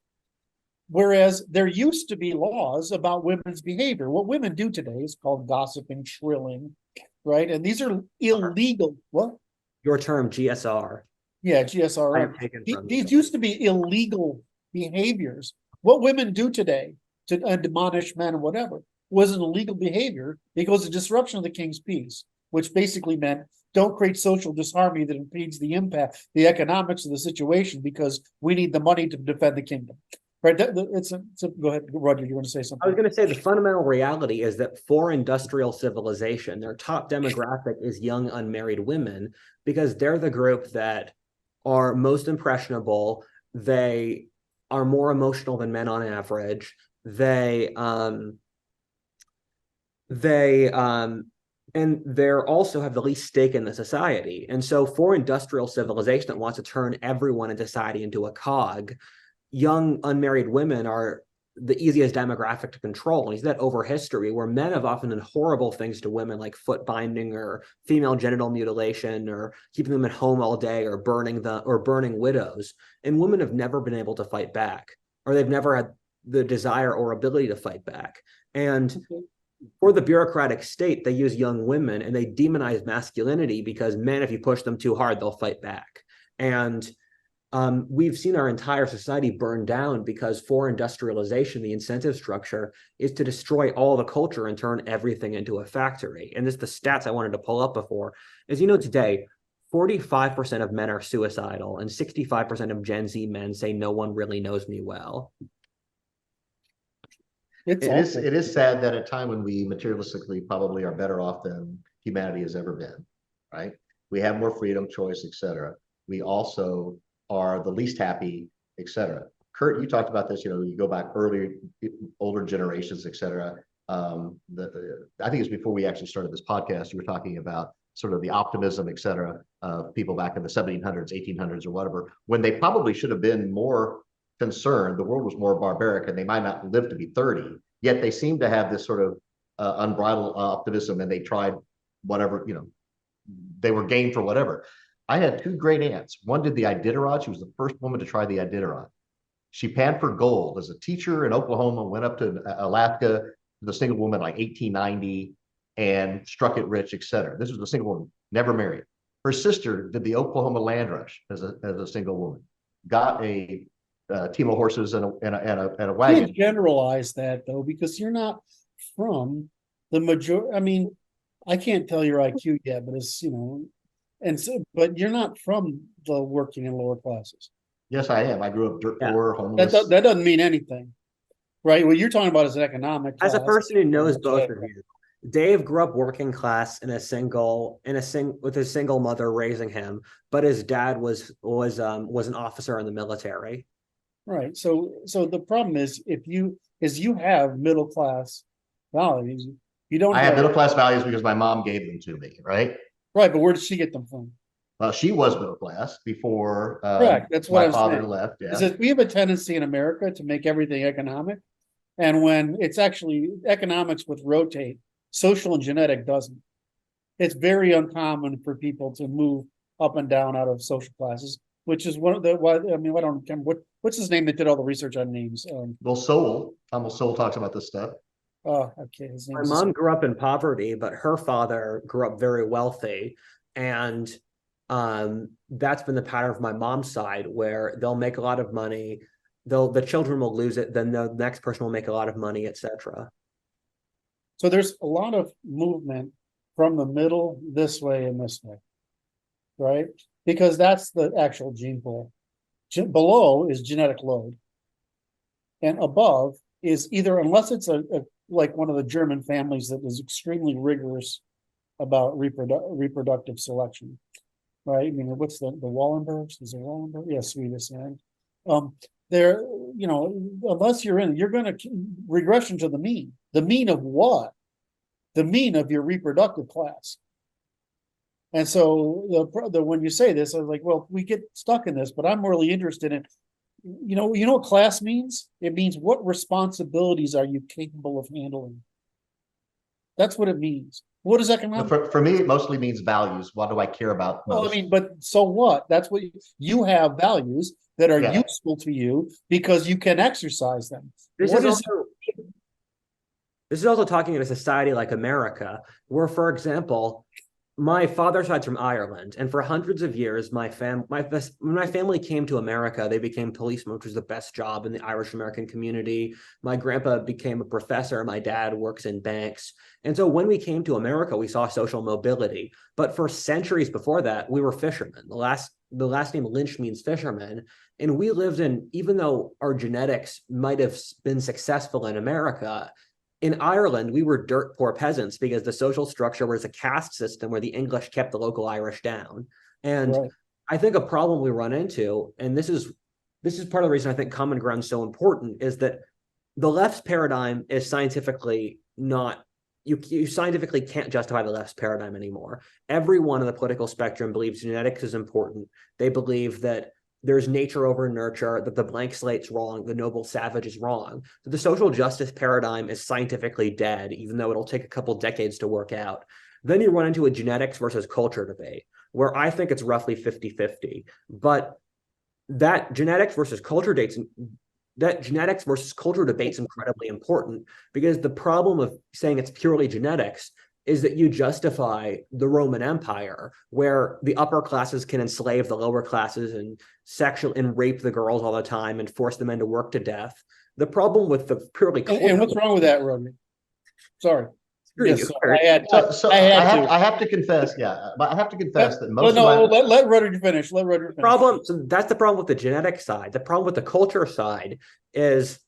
Whereas there used to be laws about women's behavior. What women do today is called gossiping, shrilling, right? And these are illegal. What? Your term, GSR. Yeah, GSR. These used to be illegal behaviors. What women do today to admonish men and whatever was an illegal behavior, because of disruption of the king's peace, which basically meant don't create social disharmony that impedes the impact, the economics of the situation, because we need the money to defend the kingdom. Right. Go ahead, Roger. You want to say something? I was going to say the fundamental reality is that for industrial civilization, their top demographic is young unmarried women, because they're the group that are most impressionable. They are more emotional than men on average. And they're also have the least stake in the society. And so for industrial civilization that wants to turn everyone in society into a cog, young unmarried women are the easiest demographic to control. And you see that over history, where men have often done horrible things to women, like foot binding or female genital mutilation, or keeping them at home all day, or burning widows. And women have never been able to fight back, or they've never had the desire or ability to fight back. And for the bureaucratic state, they use young women and they demonize masculinity, because men, if you push them too hard, they'll fight back. And we've seen our entire society burn down, because for industrialization, the incentive structure is to destroy all the culture and turn everything into a factory. And this, the stats I wanted to pull up before, is, today, 45% of men are suicidal, and 65% of Gen Z men say no one really knows me well. It is sad that at a time when we materialistically probably are better off than humanity has ever been, right? We have more freedom, choice, etc. We also are the least happy, etc. Curt, you talked about this, you go back earlier, older generations, etc. I think it's before we actually started this podcast, you were talking about sort of the optimism, et cetera, of people back in the 1700s, 1800s, or whatever, when they probably should have been more concerned. The world was more barbaric and they might not live to be 30, yet they seem to have this sort of unbridled optimism, and they tried whatever, they were game for whatever. I had two great aunts. One did the Iditarod. She was the first woman to try the Iditarod. She panned for gold as a teacher in Oklahoma, went up to Alaska, the single woman, like 1890, and struck it rich, et cetera. This was a single woman, never married. Her sister did the Oklahoma land rush as a single woman, got a team of horses and a wagon. You can't generalize that though, because you're not from the majority. I mean, I can't tell your IQ yet, but it's, and so, but you're not from the working and lower classes. Yes, I am. I grew up dirt poor, homeless. That doesn't mean anything, right? What you're talking about is economic class. As a person who knows both of you, Dave grew up working class with a single mother raising him, but his dad was an officer in the military. Right. So the problem is you have middle class values. You don't. I have middle class values because my mom gave them to me, right? Right, but where did she get them from? Well, she was middle class before Correct. That's what my father saying. left. Yeah. Is that we have a tendency in America to make everything economic, and when it's actually economics would rotate, social and genetic doesn't. It's very uncommon for people to move up and down out of social classes, which is one of the. I mean, I don't remember what's his name that did all the research on names. Well, Thomas Sowell talks about this stuff. Oh, okay. His name. My mom grew up in poverty, but her father grew up very wealthy, and that's been the pattern of my mom's side, where they'll make a lot of money, the children will lose it, then the next person will make a lot of money, etc. So there's a lot of movement from the middle this way and this way, right? Because that's the actual gene pool. Below is genetic load, and above is either, unless it's like one of the German families that is extremely rigorous about reproductive selection, right? I mean, what's the Wallenbergs? Is it Wallenberg? Yeah, Swedish. They're, unless you're going to regression to the mean. The mean of what? The mean of your reproductive class. And so when you say this, I was like, well, we get stuck in this, but I'm really interested in, what class means? It means what responsibilities are you capable of handling? That's what it means. What is economic? For me, it mostly means values. What do I care about most? Well, I mean, but so what? That's what you have values that are useful to you because you can exercise them. This is also talking in a society like America, where, for example, my father's side's from Ireland, and for hundreds of years, when my family came to America, they became policemen, which was the best job in the Irish American community. My grandpa became a professor. My dad works in banks. And so when we came to America, we saw social mobility. But for centuries before that, we were fishermen. The last name Lynch means fisherman. And we lived in, even though our genetics might have been successful in America, in Ireland, we were dirt poor peasants because the social structure was a caste system where the English kept the local Irish down. And right. I think a problem we run into, and this is part of the reason I think common ground is so important, is that the left's paradigm is scientifically not, you scientifically can't justify the left's paradigm anymore. Everyone on the political spectrum believes genetics is important. They believe that there's nature over nurture, that the blank slate's wrong, the noble savage is wrong. So the social justice paradigm is scientifically dead, even though it'll take a couple decades to work out. Then you run into a genetics versus culture debate, where I think it's roughly 50-50. But that genetics versus culture debate's incredibly important, because the problem of saying it's purely genetics is that you justify the Roman Empire, where the upper classes can enslave the lower classes and rape the girls all the time and force the men to work to death. The problem with the purely and what's wrong with that, Rodney? Sorry. Yes, I have to confess, but I have to confess that most let Rudder finish. Let Rudder finish. So that's the problem with the genetic side. The problem with the culture side is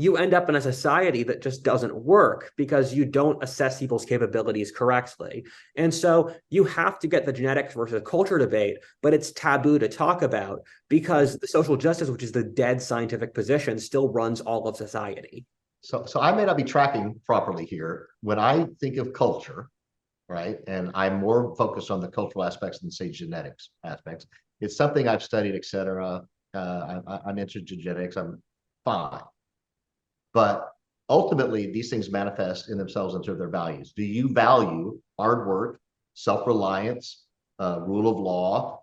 you end up in a society that just doesn't work because you don't assess people's capabilities correctly. And so you have to get the genetics versus culture debate, but it's taboo to talk about because the social justice, which is the dead scientific position, still runs all of society. So I may not be tracking properly here. When I think of culture, right? And I'm more focused on the cultural aspects than say genetics aspects. It's something I've studied, et cetera. I'm interested in genetics. I'm fine. But ultimately, these things manifest in themselves into their values. Do you value hard work, self-reliance, rule of law,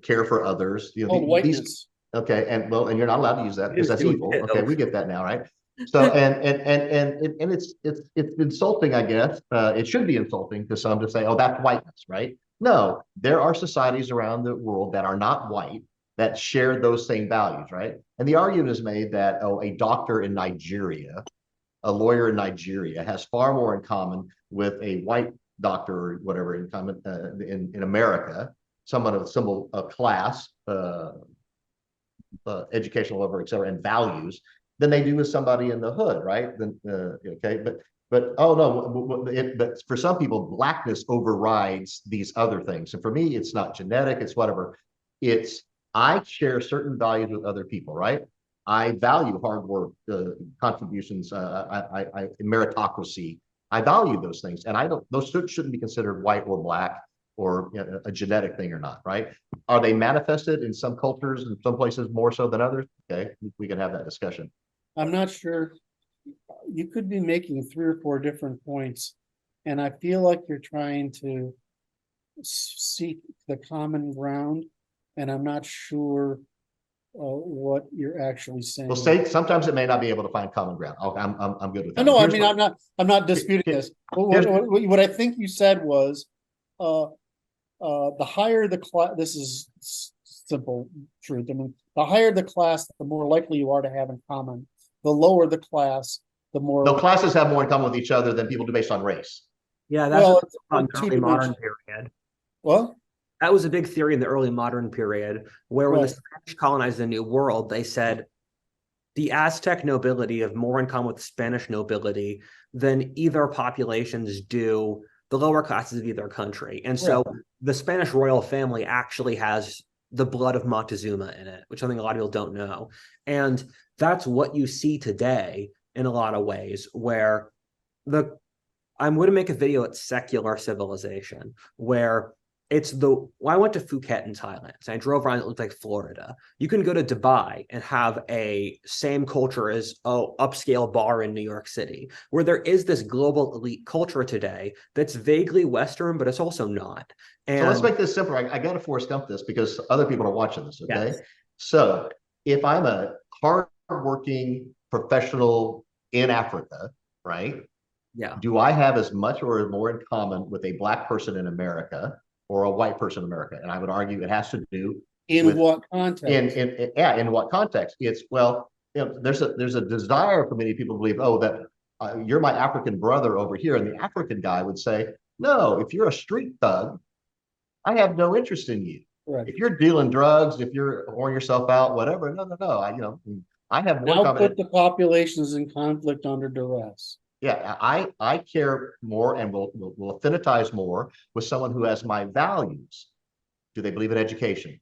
care for others? You know, whiteness. Okay, and well, and you're not allowed to use that because that's evil. Okay, we get that now, right? So and it's insulting, I guess. It should be insulting to some to say, "Oh, that's whiteness," right? No, there are societies around the world that are not white that share those same values, right? And the argument is made that a doctor in Nigeria, a lawyer in Nigeria, has far more in common with a white doctor or whatever in common in America, someone of similar class. Educational level, et cetera, and values than they do with somebody in the hood, right? Then, okay, but oh no, but for some people, blackness overrides these other things. And for me, it's not genetic, it's whatever. It's I share certain values with other people, right? I value hard work, contributions, meritocracy. I value those things, and I don't. Those shouldn't be considered white or black or a genetic thing or not, right? Are they manifested in some cultures and some places more so than others? Okay, we can have that discussion. I'm not sure. You could be making 3 or 4 different points, and I feel like you're trying to seek the common ground, and I'm not sure what you're actually saying. Well, say sometimes it may not be able to find common ground. I'm good with that. No, I mean, I'm not disputing this. What I think you said was, the higher the class, this is simple truth. I mean, the higher the class, the more likely you are to have in common. The lower the class, the more. No, classes have more in common with each other than people do based on race. Yeah, that's on the early modern period. What? That was a big theory in the early modern period, where when the Spanish colonized the New World, they said the Aztec nobility have more in common with the Spanish nobility than either populations do the lower classes of either country. And so the Spanish royal family actually has the blood of Montezuma in it, which I think a lot of people don't know. And that's what you see today in a lot of ways, where I'm going to make a video at secular civilization, where I went to Phuket in Thailand, and I drove around, it looked like Florida. You can go to Dubai and have a same culture as upscale bar in New York City, where there is this global elite culture today that's vaguely Western, but it's also not. And so let's make this simpler. I got to Forrest Gump this because other people are watching this, okay? Yes. So if I'm a hardworking professional in Africa, right? Yeah. Do I have as much or more in common with a black person in America or a white person in America? And I would argue it has to do with what context? In what context? It's there's a desire for many people to believe, that you're my African brother over here, and the African guy would say, no, if you're a street thug, I have no interest in you. Right. If you're dealing drugs, if you're whoring yourself out, whatever, no. I have more. Now put the populations in conflict under duress. Yeah, I care more and will affinitize more with someone who has my values. Do they believe in education?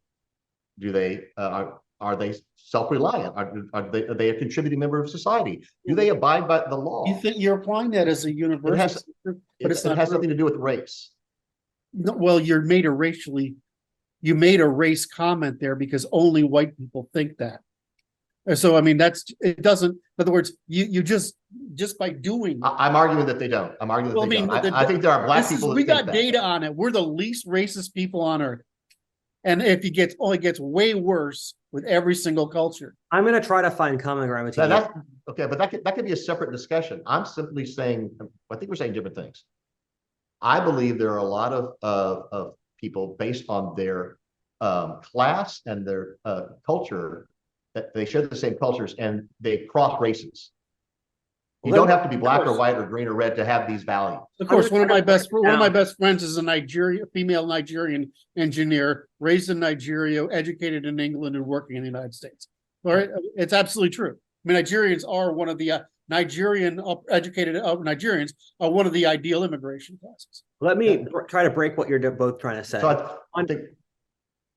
Do they are they self-reliant? Are they a contributing member of society? Do they abide by the law? You think you're applying that as a universal, but it has something to do with race. No, well, you made a race comment there because only white people think that. So I mean, it doesn't. In other words, you just by doing. I'm arguing that they don't. I'm arguing that they don't. I think there are black people. We got data on it. We're the least racist people on earth, and if it gets way worse with every single culture. I'm going to try to find common ground with you. Okay, but that could be a separate discussion. I'm simply saying. I think we're saying different things. I believe there are a lot of people based on their class and their culture. That they share the same cultures and they cross races. You don't have to be black or white or green or red to have these values. Of course, one of my best friends is a female Nigerian engineer, raised in Nigeria, educated in England, and working in the United States. All right, it's absolutely true. I mean, Nigerians are one of the educated Nigerians are one of the ideal immigration classes. Let me try to break what you're both trying to say. So I think.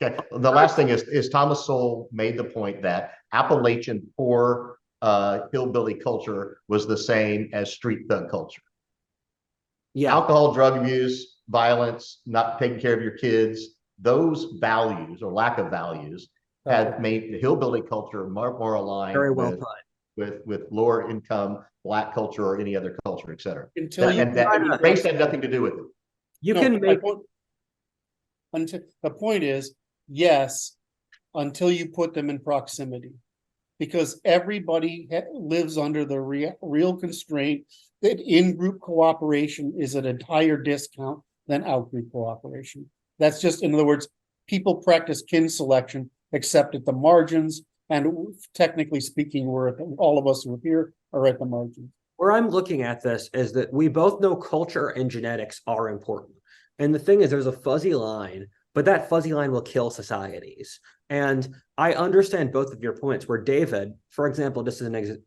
Okay. The last thing is Thomas Sowell made the point that Appalachian poor hillbilly culture was the same as street thug culture. Yeah. Alcohol, drug abuse, violence, not taking care of your kids, those values or lack of values had made the hillbilly culture more aligned Very well put. with lower income Black culture or any other culture, et cetera. Until you And that race had nothing to do with it. You No, can make until the point is, yes, until you put them in proximity, because everybody lives under the real constraint that in-group cooperation is at a higher discount than out-group cooperation. That's just, in other words, people practice kin selection, except at the margins, and technically speaking, all of us who are here are at the margins. Where I'm looking at this is that we both know culture and genetics are important. And the thing is, there's a fuzzy line, but that fuzzy line will kill societies. And I understand both of your points where David, for example, this is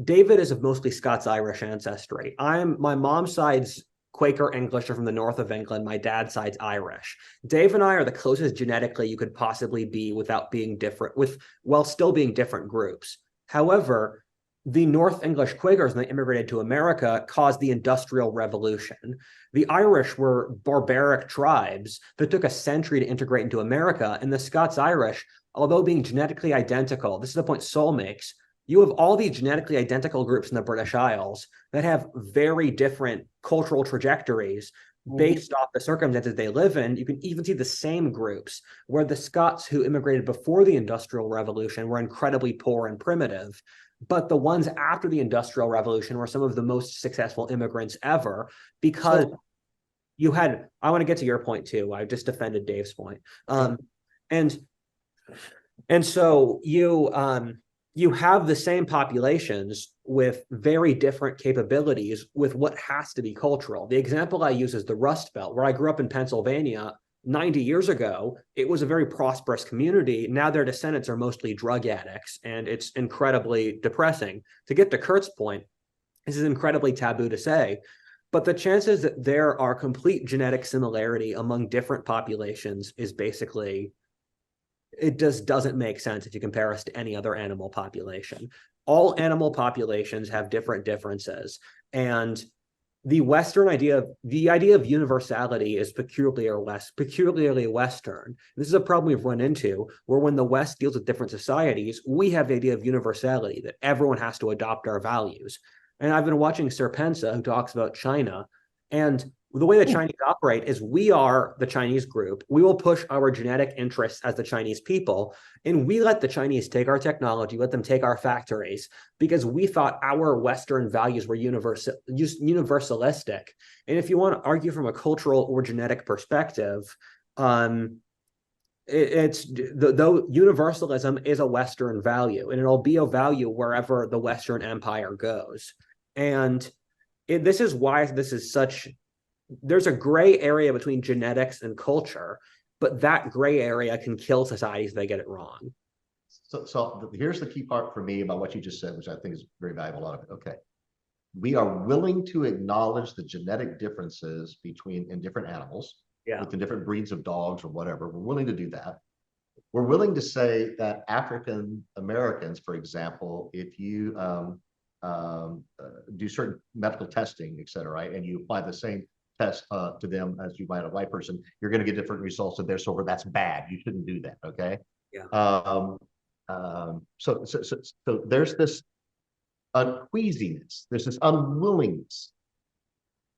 David is of mostly Scots-Irish ancestry. My mom's side's Quaker English are from the north of England. My dad's side's Irish. Dave and I are the closest genetically you could possibly be without being different, while still being different groups. However, the North English Quakers, when they immigrated to America, caused the Industrial Revolution. The Irish were barbaric tribes that took a century to integrate into America, and the Scots-Irish, although being genetically identical, this is the point Sol makes, you have all these genetically identical groups in the British Isles that have very different cultural trajectories based off the circumstances they live in. You can even see the same groups where the Scots who immigrated before the Industrial Revolution were incredibly poor and primitive. But the ones after the Industrial Revolution were some of the most successful immigrants ever because you had, I want to get to your point too. I just defended Dave's point. And so you have the same populations with very different capabilities with what has to be cultural. The example I use is the Rust Belt, where I grew up in Pennsylvania 90 years ago. It was a very prosperous community. Now their descendants are mostly drug addicts, and it's incredibly depressing. To get to Curt's point, this is incredibly taboo to say, but the chances that there are complete genetic similarity among different populations is basically, it just doesn't make sense if you compare us to any other animal population. All animal populations have different differences, and the idea of universality is peculiarly Western. This is a problem we've run into, where when the West deals with different societies, we have the idea of universality, that everyone has to adopt our values. And I've been watching Sir Pensa, who talks about China, and the way the Chinese operate is we are the Chinese group. We will push our genetic interests as the Chinese people, and we let the Chinese take our technology, let them take our factories, because we thought our Western values were universalistic. And if you want to argue from a cultural or genetic perspective, though universalism is a Western value, and it'll be a value wherever the Western Empire goes. And this is why this is there's a gray area between genetics and culture, but that gray area can kill societies if they get it wrong. So here's the key part for me about what you just said, which I think is very valuable. Okay. We are willing to acknowledge the genetic differences in different animals, with the different breeds of dogs or whatever. We're willing to do that. We're willing to say that African Americans, for example, if you do certain medical testing, et cetera, right, and you apply the same test to them as you might a white person, you're going to get different results, and therefore that's bad. You shouldn't do that. Okay. Yeah. So there's this uneasiness, there's this unwillingness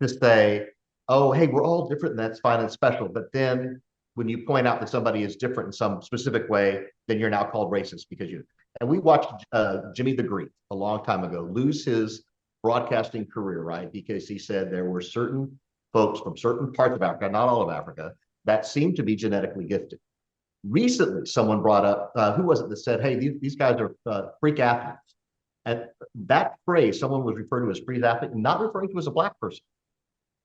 to say, oh, hey, we're all different, and that's fine and special. But then when you point out that somebody is different in some specific way, then you're now called racist because you. And we watched Jimmy the Greek a long time ago lose his broadcasting career, right? Because he said there were certain folks from certain parts of Africa, not all of Africa, that seemed to be genetically gifted. Recently, someone brought up, who was it that said, hey, these guys are freak athletes. And that phrase, someone was referred to as freak athlete, not referring to as a Black person,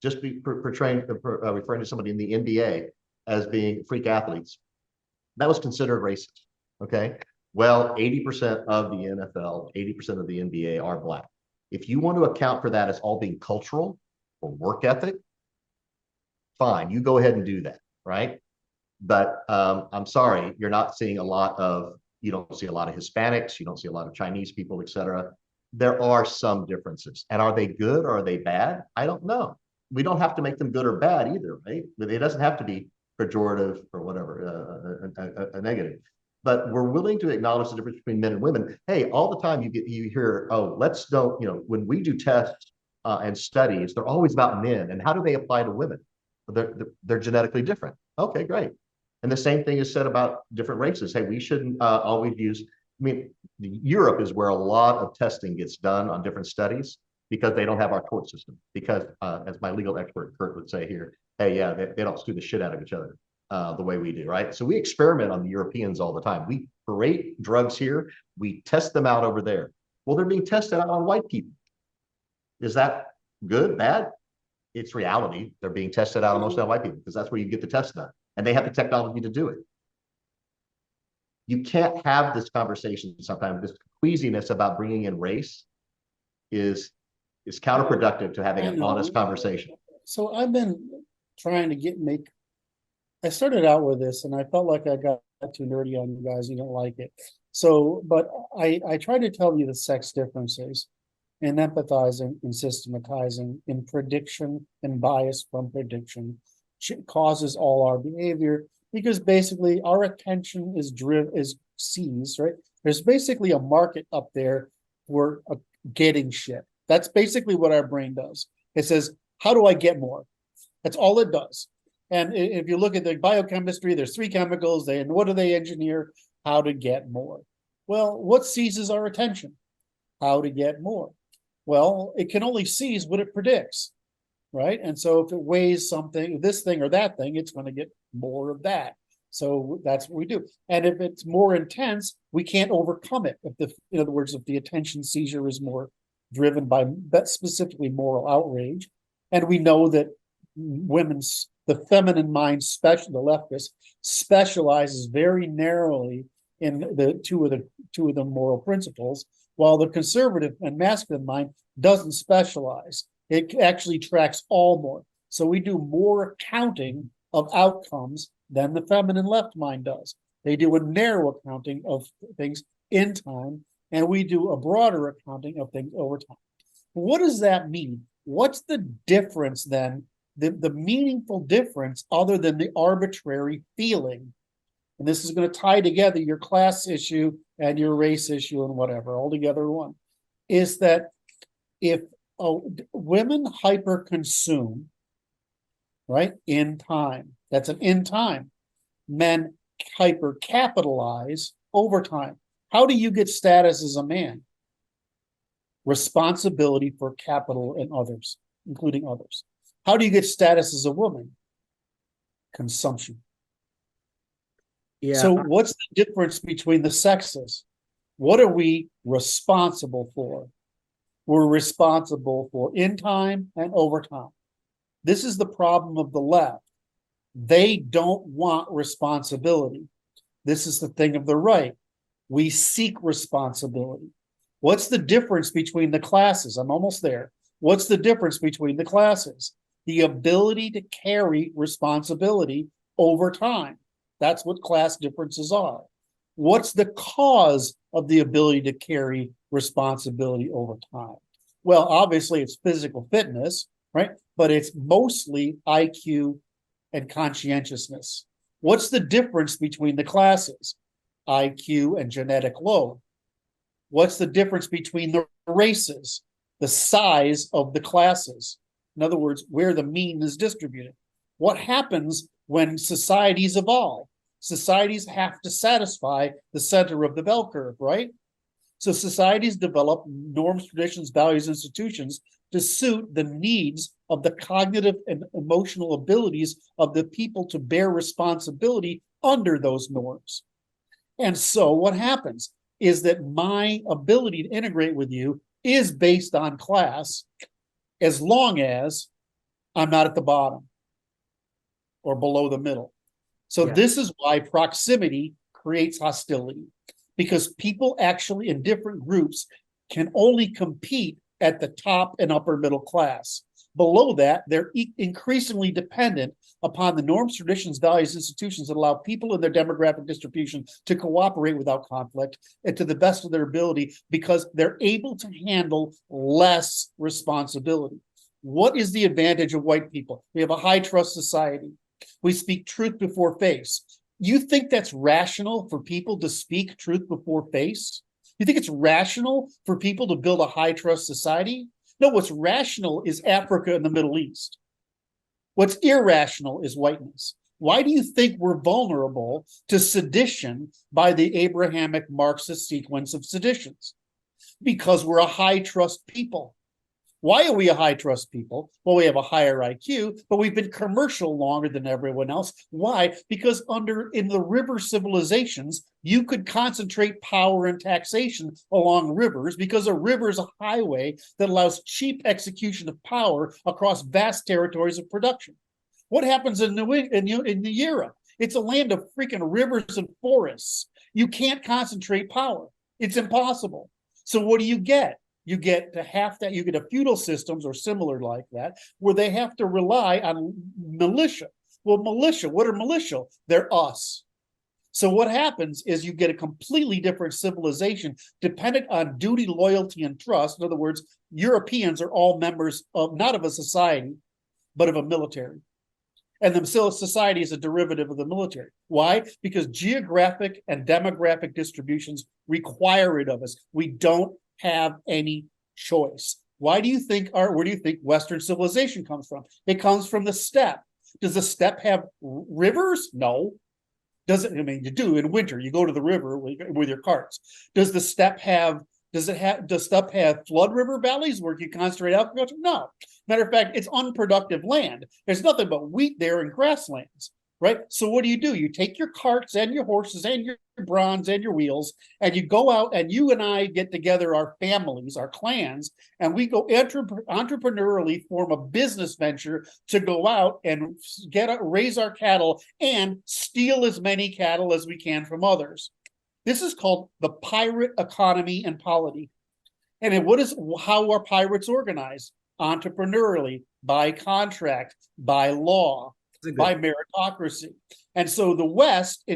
just referring to somebody in the NBA as being freak athletes. That was considered racist, okay? Well, 80% of the NFL, 80% of the NBA are Black. If you want to account for that as all being cultural or work ethic, fine, you go ahead and do that, right? But I'm sorry, you don't see a lot of Hispanics, you don't see a lot of Chinese people, et cetera. There are some differences. And are they good or are they bad? I don't know. we don't have to make them good or bad either, right? But it doesn't have to be pejorative or whatever, a negative. But we're willing to acknowledge the difference between men and women. Hey, all the time you hear, oh, let's don't, when we do tests and studies, they're always about men. And how do they apply to women? They're genetically different. Okay, great. And the same thing is said about different races. Hey, we shouldn't always use, I mean, Europe is where a lot of testing gets done on different studies because they don't have our court system. Because as my legal expert, Curt, would say here, hey, yeah, they don't sue the shit out of each other the way we do, right? So we experiment on the Europeans all the time. We create drugs here, we test them out over there. Well, they're being tested out on white people. Is that good, bad? It's reality. They're being tested out on mostly on white people because that's where you get the test done. And they have the technology to do it. You can't have this conversation sometimes. This queasiness about bringing in race is counterproductive to having an honest conversation. So I've been trying to I started out with this and I felt like I got too nerdy on you guys. You don't like it. So, but I try to tell you the sex differences in empathizing and systematizing, in prediction and bias from prediction causes all our behavior, because basically our attention is seized, right? There's basically a market up there for getting shit. That's basically what our brain does. It says, how do I get more? That's all it does. And if you look at the biochemistry, there's 3 chemicals. And what do they engineer? How to get more. Well, what seizes our attention? How to get more. Well, it can only seize what it predicts, right? And so if it weighs something, this thing or that thing, it's going to get more of that. So that's what we do. And if it's more intense, we can't overcome it. In other words, if the attention seizure is more driven by specifically moral outrage, and we know that the feminine mind, the leftist, specializes very narrowly in the two of the moral principles, while the conservative and masculine mind doesn't specialize. It actually tracks all more. So we do more accounting of outcomes than the feminine left mind does. They do a narrow accounting of things in time, and we do a broader accounting of things over time. What does that mean? What's the difference then? The meaningful difference, other than the arbitrary feeling, and this is going to tie together your class issue and your race issue and whatever, all together in one, is that if women hyperconsume, right, in time, that's an in time, men hypercapitalize over time. How do you get status as a man? Responsibility for capital and others, including others. How do you get status as a woman? Consumption. Yeah. So what's the difference between the sexes? What are we responsible for? We're responsible for in time and over time. This is the problem of the left. They don't want responsibility. This is the thing of the right. We seek responsibility. What's the difference between the classes? I'm almost there. What's the difference between the classes? The ability to carry responsibility over time. That's what class differences are. What's the cause of the ability to carry responsibility over time? Well, obviously it's physical fitness, right? But it's mostly IQ and conscientiousness. What's the difference between the classes? IQ and genetic load. What's the difference between the races? The size of the classes. In other words, where the mean is distributed. What happens when societies evolve? Societies have to satisfy the center of the bell curve, right? So societies develop norms, traditions, values, institutions to suit the needs of the cognitive and emotional abilities of the people to bear responsibility under those norms. And so what happens is that my ability to integrate with you is based on class, as long as I'm not at the bottom or below the middle. So This is why proximity creates hostility, because people actually in different groups can only compete at the top and upper middle class. Below that, they're increasingly dependent upon the norms, traditions, values, institutions that allow people in their demographic distribution to cooperate without conflict and to the best of their ability, because they're able to handle less responsibility. What is the advantage of white people? We have a high trust society. We speak truth before face. You think that's rational for people to speak truth before face? You think it's rational for people to build a high trust society? No, what's rational is Africa and the Middle East. What's irrational is whiteness. Why do you think we're vulnerable to sedition by the Abrahamic Marxist sequence of seditions? Because we're a high trust people. Why are we a high trust people? Well, we have a higher IQ, but we've been commercial longer than everyone else. Why? Because in the river civilizations, you could concentrate power and taxation along rivers because a river is a highway that allows cheap execution of power across vast territories of production. What happens in Europe? It's a land of freaking rivers and forests. You can't concentrate power. It's impossible. So what do? You get feudal systems or similar like that, where they have to rely on militia. Well, militia, what are militia? They're us. So what happens is you get a completely different civilization dependent on duty, loyalty, and trust. In other words, Europeans are all members of not of a society, but of a military. And the society is a derivative of the military. Why? Because geographic and demographic distributions require it of us. We don't have any choice. Where do you think Western civilization comes from? It comes from the steppe. Does the steppe have rivers? No. Does it? I mean, you do in winter. You go to the river with your carts. Does the steppe have? Does steppe have flood river valleys where you concentrate agriculture? No. Matter of fact, it's unproductive land. There's nothing but wheat there and grasslands, right? So what do? You take your carts and your horses and your bronze and your wheels, and you go out, and you and I get together, our families, our clans, and we go entrepreneurially form a business venture to go out and raise our cattle and steal as many cattle as we can from others. This is called the pirate economy and polity. And how are pirates organized? Entrepreneurially, by contract, by law, by meritocracy. And so the West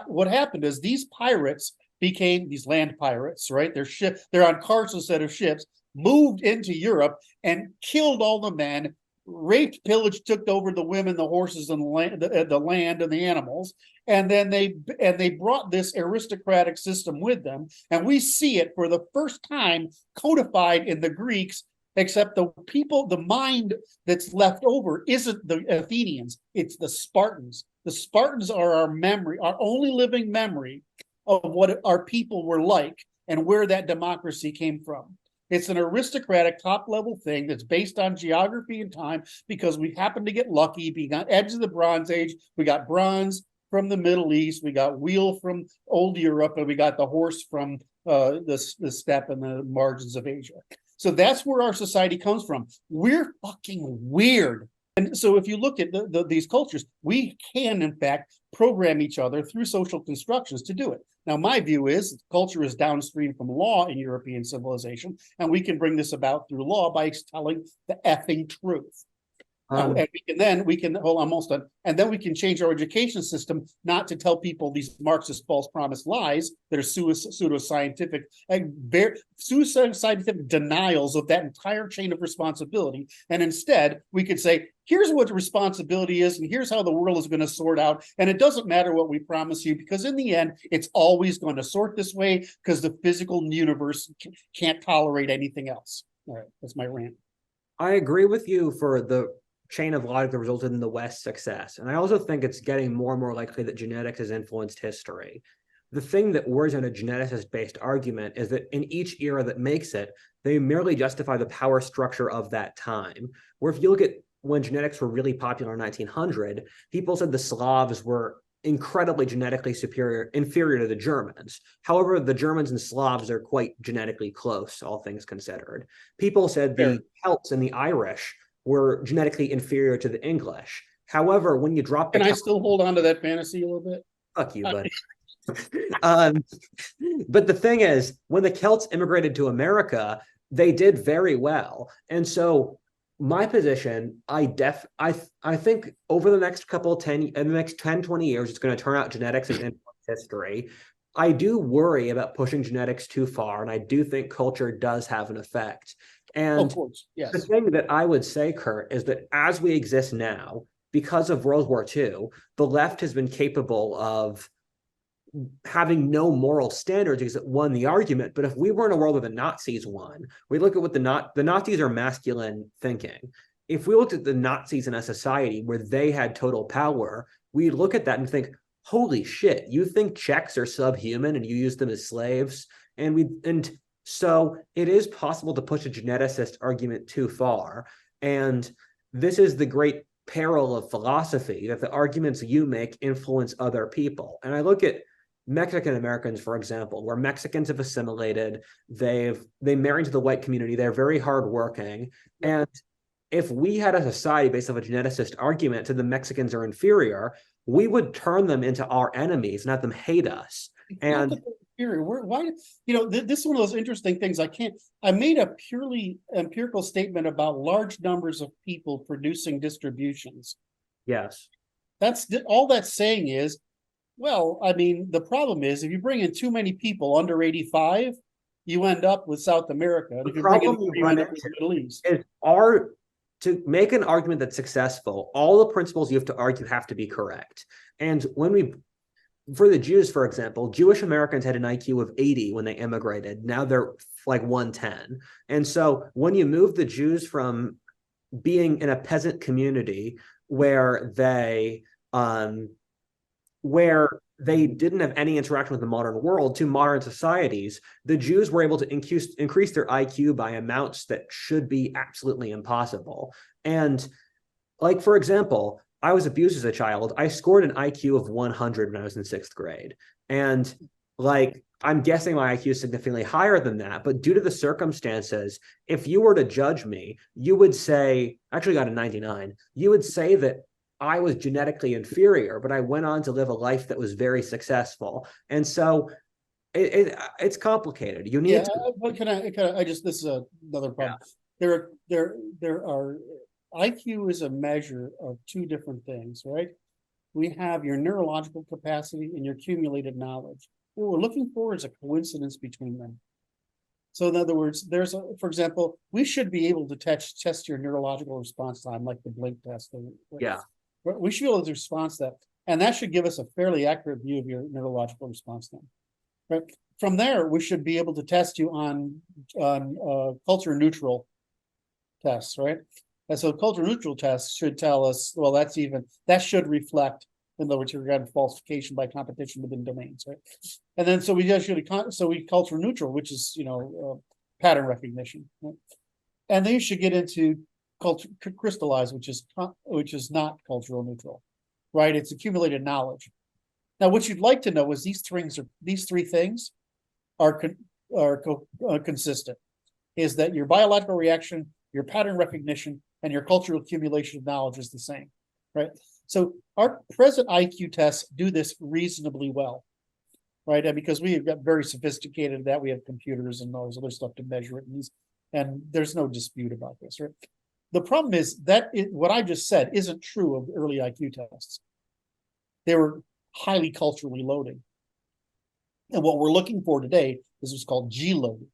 what happened is these pirates became these land pirates, right? They're on carts instead of ships, moved into Europe and killed all the men, raped, pillaged, took over the women, the horses, and the land and the animals. And then they brought this aristocratic system with them. And we see it for the first time codified in the Greeks, except the mind that's left over isn't the Athenians, it's the Spartans. The Spartans are our memory, our only living memory of what our people were like and where that democracy came from. It's an aristocratic top-level thing that's based on geography and time because we happen to get lucky. We got edge of the Bronze Age. We got bronze from the Middle East. We got wheel from old Europe, and we got the horse from the steppe and the margins of Asia. So that's where our society comes from. We're fucking weird. And so if you look at these cultures, we can, in fact, program each other through social constructions to do it. Now, my view is culture is downstream from law in European civilization, and we can bring this about through law by telling the effing truth. And we can change our education system not to tell people these Marxist false promise lies that are pseudoscientific denials of that entire chain of responsibility. And instead, we could say, here's what the responsibility is, and here's how the world is going to sort out. And it doesn't matter what we promise you, because in the end, it's always going to sort this way because the physical universe can't tolerate anything else. All right, that's my rant. I agree with you for the chain of logic that resulted in the West's success. And I also think it's getting more and more likely that genetics has influenced history. The thing that worries in a geneticist-based argument is that in each era that makes it, they merely justify the power structure of that time. Where if you look at when genetics were really popular in 1900, people said the Slavs were incredibly genetically inferior to the Germans. However, the Germans and Slavs are quite genetically close, all things considered. People said the Celts and the Irish were genetically inferior to the English. However, when you drop Can I still hold on to that fantasy a little bit? Fuck you, buddy. But the thing is, when the Celts immigrated to America, they did very well. And so my position, I think over the next 10, 20 years, it's going to turn out genetics and influence history. I do worry about pushing genetics too far, and I do think culture does have an effect. And of course, the yes. thing that I would say, Curt, is that as we exist now, because of World War II, the left has been capable of having no moral standards because it won the argument. But if we were in a world where the Nazis won, we look at what the Nazis are masculine thinking. If we looked at the Nazis in a society where they had total power, we look at that and think, holy shit, you think Czechs are subhuman and you use them as slaves? And so it is possible to push a geneticist argument too far. And this is the great peril of philosophy, that the arguments you make influence other people. And I look at Mexican Americans, for example, where Mexicans have assimilated, they marry into the white community, they're very hardworking. And if we had a society based on a geneticist argument to the Mexicans are inferior, we would turn them into our enemies and have them hate us. And why, this is one of those interesting things. I made a purely empirical statement about large numbers of people producing distributions. yes, That's all that's saying is, well, I mean, the problem is if you bring in too many people under 85, you end up with South America. And the if you bring in problem you end up with the Middle East. is to make an argument that's successful, all the principles you have to argue have to be correct. And for the Jews, for example, Jewish Americans had an IQ of 80 when they immigrated. Now they're like 110. And so when you move the Jews from being in a peasant community where they didn't have any interaction with the modern world to modern societies, the Jews were able to increase their IQ by amounts that should be absolutely impossible. And like, for example, I was abused as a child. I scored an IQ of 100 when I was in 6th grade. And like, I'm guessing my IQ is significantly higher than that. But due to the circumstances, if you were to judge me, you would say, actually got a 99, you would say that I was genetically inferior, but I went on to live a life that was very successful. And so it's complicated. You need this is another problem. Yeah. There are IQ is a measure of two different things, right? We have your neurological capacity and your accumulated knowledge. What we're looking for is a coincidence between them. So in other words, for example, we should be able to test your neurological response time, like the blink test. Yeah. We should be able to respond to that. And that should give us a fairly accurate view of your neurological response time. Right. From there, we should be able to test you on culture neutral tests, right? And so culture neutral tests should tell us, well, that should reflect, in other words, regarding falsification by competition within domains, right? And then so we culture neutral, which is pattern recognition, right? And then you should get into culture crystallized, which is not cultural neutral, right? It's accumulated knowledge. Now, what you'd like to know is these three things are consistent. Is that your biological reaction, your pattern recognition, and your cultural accumulation of knowledge is the same, right? So our present IQ tests do this reasonably well, right? And because we have got very sophisticated that we have computers and all this other stuff to measure it, and there's no dispute about this, right? The problem is that what I just said isn't true of early IQ tests. They were highly culturally loading. And what we're looking for today is what's called G-loading.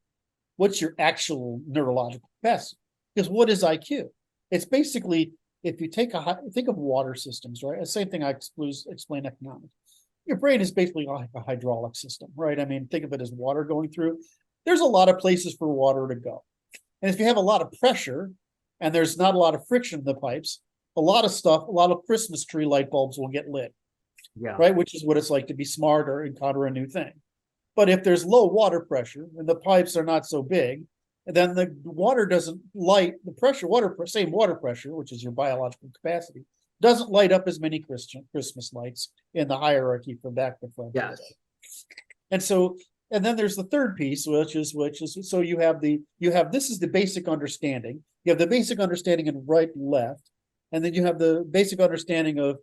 What's your actual neurological capacity? Because what is IQ? It's basically, if you think of water systems, right? The same thing I explain economics. Your brain is basically like a hydraulic system, right? I mean, think of it as water going through. There's a lot of places for water to go. And if you have a lot of pressure and there's not a lot of friction in the pipes, a lot of Christmas tree light bulbs will get lit. Yeah. Right, which is what it's like to be smart or encounter a new thing. But if there's low water pressure and the pipes are not so big, then the water doesn't light same water pressure, which is your biological capacity, doesn't light up as many Christmas lights in the hierarchy from back to front. Yes. And then there's the third piece, which is so this is the basic understanding. You have the basic understanding in right and left, and then you have the basic understanding of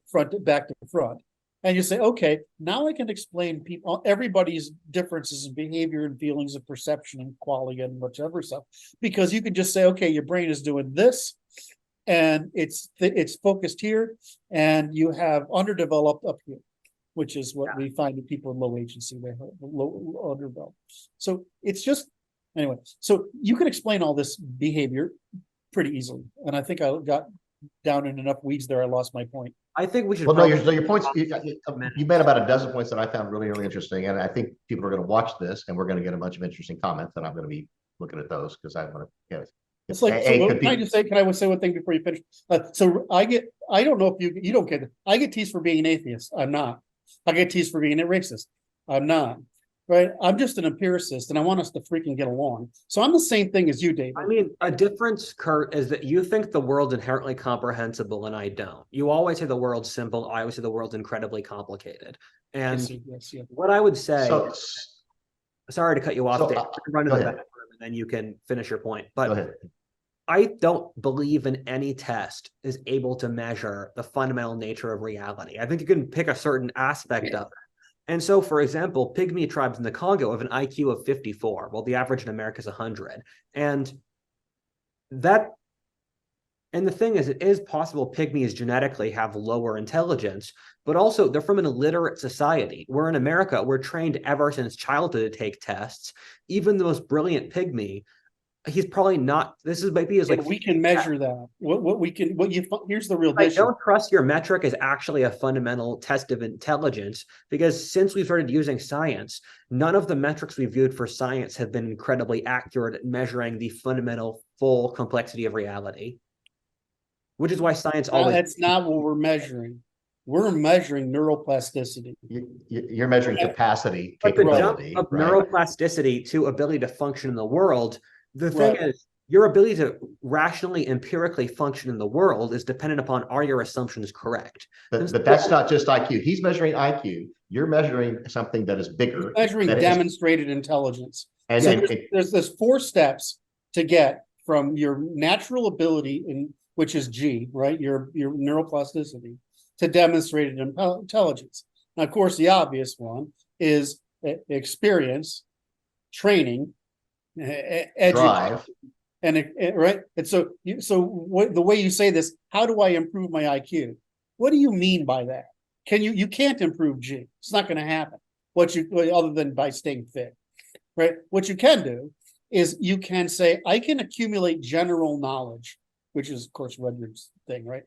back to front. And you say, okay, now I can explain everybody's differences in behavior and feelings of perception and quality and whichever stuff, because you can just say, okay, your brain is doing this, and it's focused here, and you have underdeveloped up here, which is what we find in people in low agency, they have low underdeveloped. So it's just Anyway, so you can explain all this behavior pretty easily. And I think I got down in enough weeds there. I lost my point. I think we should. Well, no, your points. You made about a dozen points that I found really, really interesting, and I think people are going to watch this, and we're going to get a bunch of interesting comments, and I'm going to be looking at those because I want to. Yeah, it's like, so what, can I say one thing before you finish? So I don't know if you don't get it. I get teased for being an atheist. I'm not. I get teased for being a racist. I'm not. Right. I'm just an empiricist and I want us to freaking get along. So I'm the same thing as you, David. I mean, a difference, Curt, is that you think the world's inherently comprehensible and I don't. You always say the world's simple. I always say the world's incredibly complicated. And yes. What I would say, sorry to cut you off, Dave. Run to the bathroom and then you can finish your point. But I don't believe in any test is able to measure the fundamental nature of reality. I think you can pick a certain aspect of it. And so, for example, Pygmy tribes in the Congo have an IQ of 54, while the average in America is 100. And the thing is, it is possible Pygmies genetically have lower intelligence, but also they're from an illiterate society. Where in America, we're trained ever since childhood to take tests. Even the most brilliant Pygmy, he's probably not. This is maybe is like we can measure that. Here's the real issue. I don't trust your metric is actually a fundamental test of intelligence, because since we started using science, none of the metrics we viewed for science have been incredibly accurate at measuring the fundamental full complexity of reality. Which is why science always. That's not what we're measuring. We're measuring neuroplasticity. You're measuring capacity, but capability, the jump of neuroplasticity to ability to function in the world. The thing is, your ability to rationally, empirically function in the world is dependent upon are your assumptions correct. But that's not just IQ. He's measuring IQ. You're measuring something that is bigger. He's measuring demonstrated intelligence. And so there's 4 steps to get from your natural ability, which is G, right? Your neuroplasticity, to demonstrated intelligence. Now, of course, the obvious one is experience, training, drive, and right. And so the way you say this, how do I improve my IQ? What do you mean by that? You can't improve G. It's not going to happen. Other than by staying fit, right? What you can do is you can say, I can accumulate general knowledge, which is of course Rudyard's thing, right?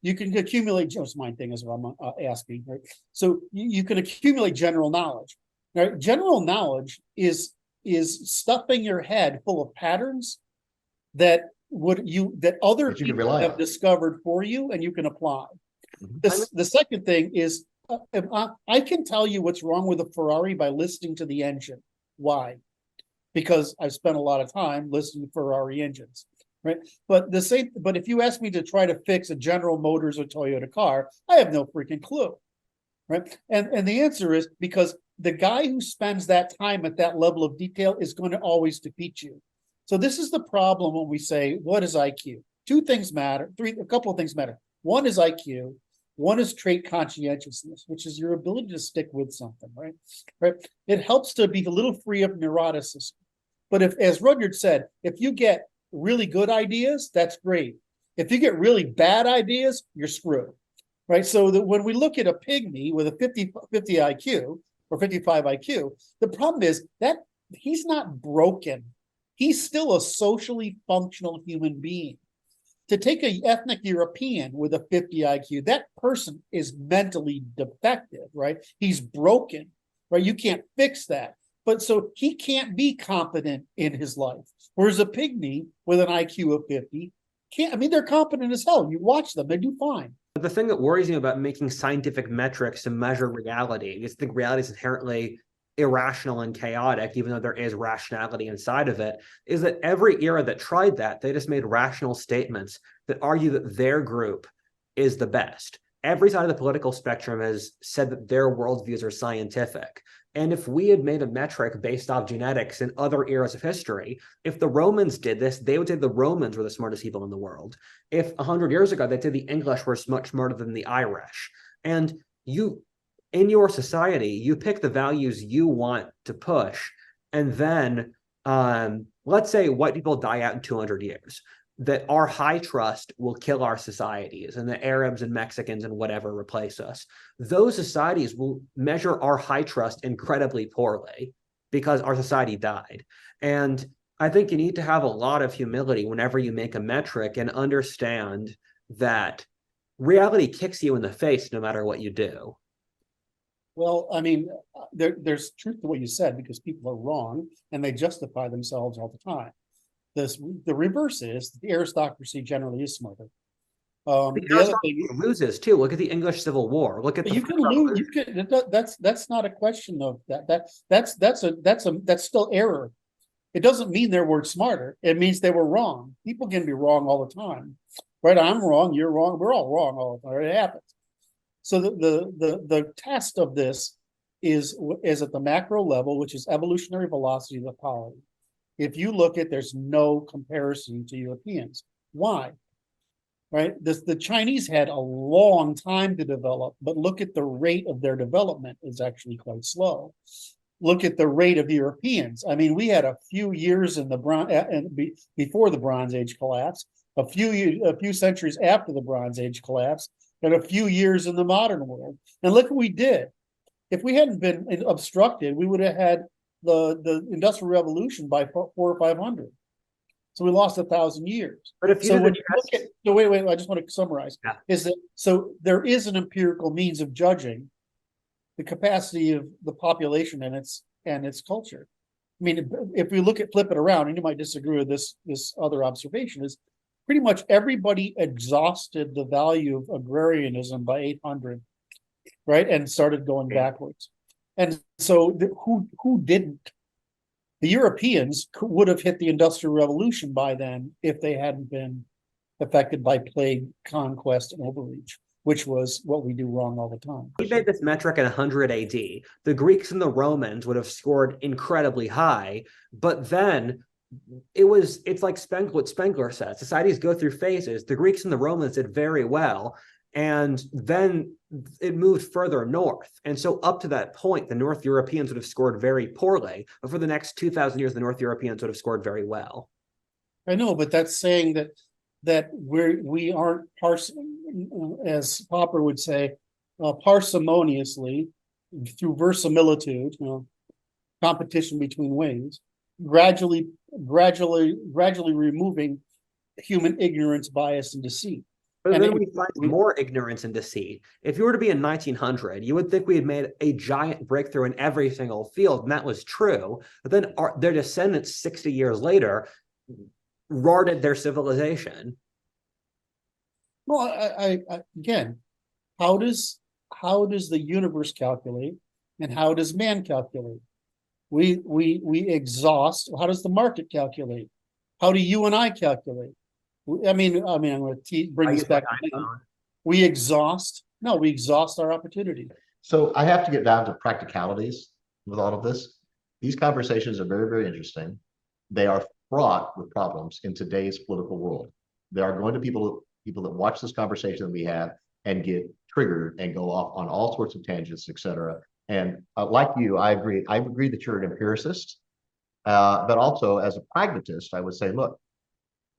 You can accumulate just my thing is what I'm asking, right? So you can accumulate general knowledge. Right? General knowledge is stuffing your head full of patterns that other people have discovered for you and you can apply. The second thing is I can tell you what's wrong with a Ferrari by listening to the engine. Why? Because I've spent a lot of time listening to Ferrari engines, right? But if you ask me to try to fix a General Motors or Toyota car, I have no freaking clue, right? And the answer is because the guy who spends that time at that level of detail is going to always defeat you. So this is the problem when we say, what is IQ? 2 things matter. A couple of things matter. One is IQ. One is trait conscientiousness, which is your ability to stick with something, right? Right. It helps to be a little free of neuroticism. But as Rudyard said, if you get really good ideas, that's great. If you get really bad ideas, you're screwed, right? So that when we look at a pygmy with a 50 IQ, or 55 IQ. The problem is that he's not broken. He's still a socially functional human being. To take an ethnic European with a 50 IQ, that person is mentally defective, right? He's broken, right? You can't fix that. But so he can't be competent in his life. Whereas a pygmy with an IQ of 50 they're competent as hell. You watch them, they do fine. The thing that worries me about making scientific metrics to measure reality is I think reality is inherently irrational and chaotic, even though there is rationality inside of it, is that every era that tried that, they just made rational statements that argue that their group is the best. Every side of the political spectrum has said that their worldviews are scientific. And if we had made a metric based off genetics in other eras of history, if the Romans did this, they would say the Romans were the smartest people in the world. If 100 years ago, they'd say the English were much smarter than the Irish. And in your society, you pick the values you want to push. And then let's say white people die out in 200 years. That our high trust will kill our societies and the Arabs and Mexicans and whatever replace us. Those societies will measure our high trust incredibly poorly. because our society died. And I think you need to have a lot of humility whenever you make a metric and understand that reality kicks you in the face no matter what you do. Well, I mean, there's truth to what you said, because people are wrong and they justify themselves all the time. The reverse is the aristocracy generally is smarter. The other thing loses too. Look at the English Civil War. Look at the you can lose. You can. That's not a question of that. That's still error. It doesn't mean they were smarter. It means they were wrong. People can be wrong all the time, right? I'm wrong. You're wrong. We're all wrong all the time. It happens. So the test of this is at the macro level, which is evolutionary velocity of the polity. If you look at, there's no comparison to Europeans. Why? Right? The Chinese had a long time to develop, but look at the rate of their development is actually quite slow. Look at the rate of Europeans. I mean, we had a few years in the before the Bronze Age collapse, a few centuries after the Bronze Age collapse, and a few years in the modern world. And look what we did. If we hadn't been obstructed, we would have had the Industrial Revolution by 400 or 500. So we lost 1,000 years. But if you so when you look at, so wait, I just want to summarize. Yeah. Is that so? There is an empirical means of judging the capacity of the population and its culture. I mean, if we flip it around, and you might disagree with this other observation, is pretty much everybody exhausted the value of agrarianism by 800, right, and started going backwards. And so who didn't? The Europeans would have hit the Industrial Revolution by then if they hadn't been affected by plague, conquest, and overreach, which was what we do wrong all the time. We made this metric in 100 AD. The Greeks and the Romans would have scored incredibly high, but then it's like what Spengler says. Societies go through phases. The Greeks and the Romans did very well, and then it moved further north. And so up to that point, the North Europeans would have scored very poorly, but for the next 2,000 years, the North Europeans would have scored very well. I know, but that's saying that we aren't as Popper would say, parsimoniously, through verisimilitude, competition between wings, gradually removing human ignorance, bias, and deceit. But then we find more ignorance and deceit. If you were to be in 1900, you would think we had made a giant breakthrough in every single field, and that was true. But then their descendants 60 years later rotted their civilization. Well, I again, how does the universe calculate, and how does man calculate? We exhaust. How does the market calculate? How do you and I calculate? I mean, I'm going to bring this back. We exhaust our opportunity. So I have to get down to practicalities with all of this. These conversations are very, very interesting. They are fraught with problems in today's political world. There are going to be people that watch this conversation that we have and get triggered and go off on all sorts of tangents, et cetera. And like you, I agree. I agree that you're an empiricist, but also as a pragmatist, I would say, look,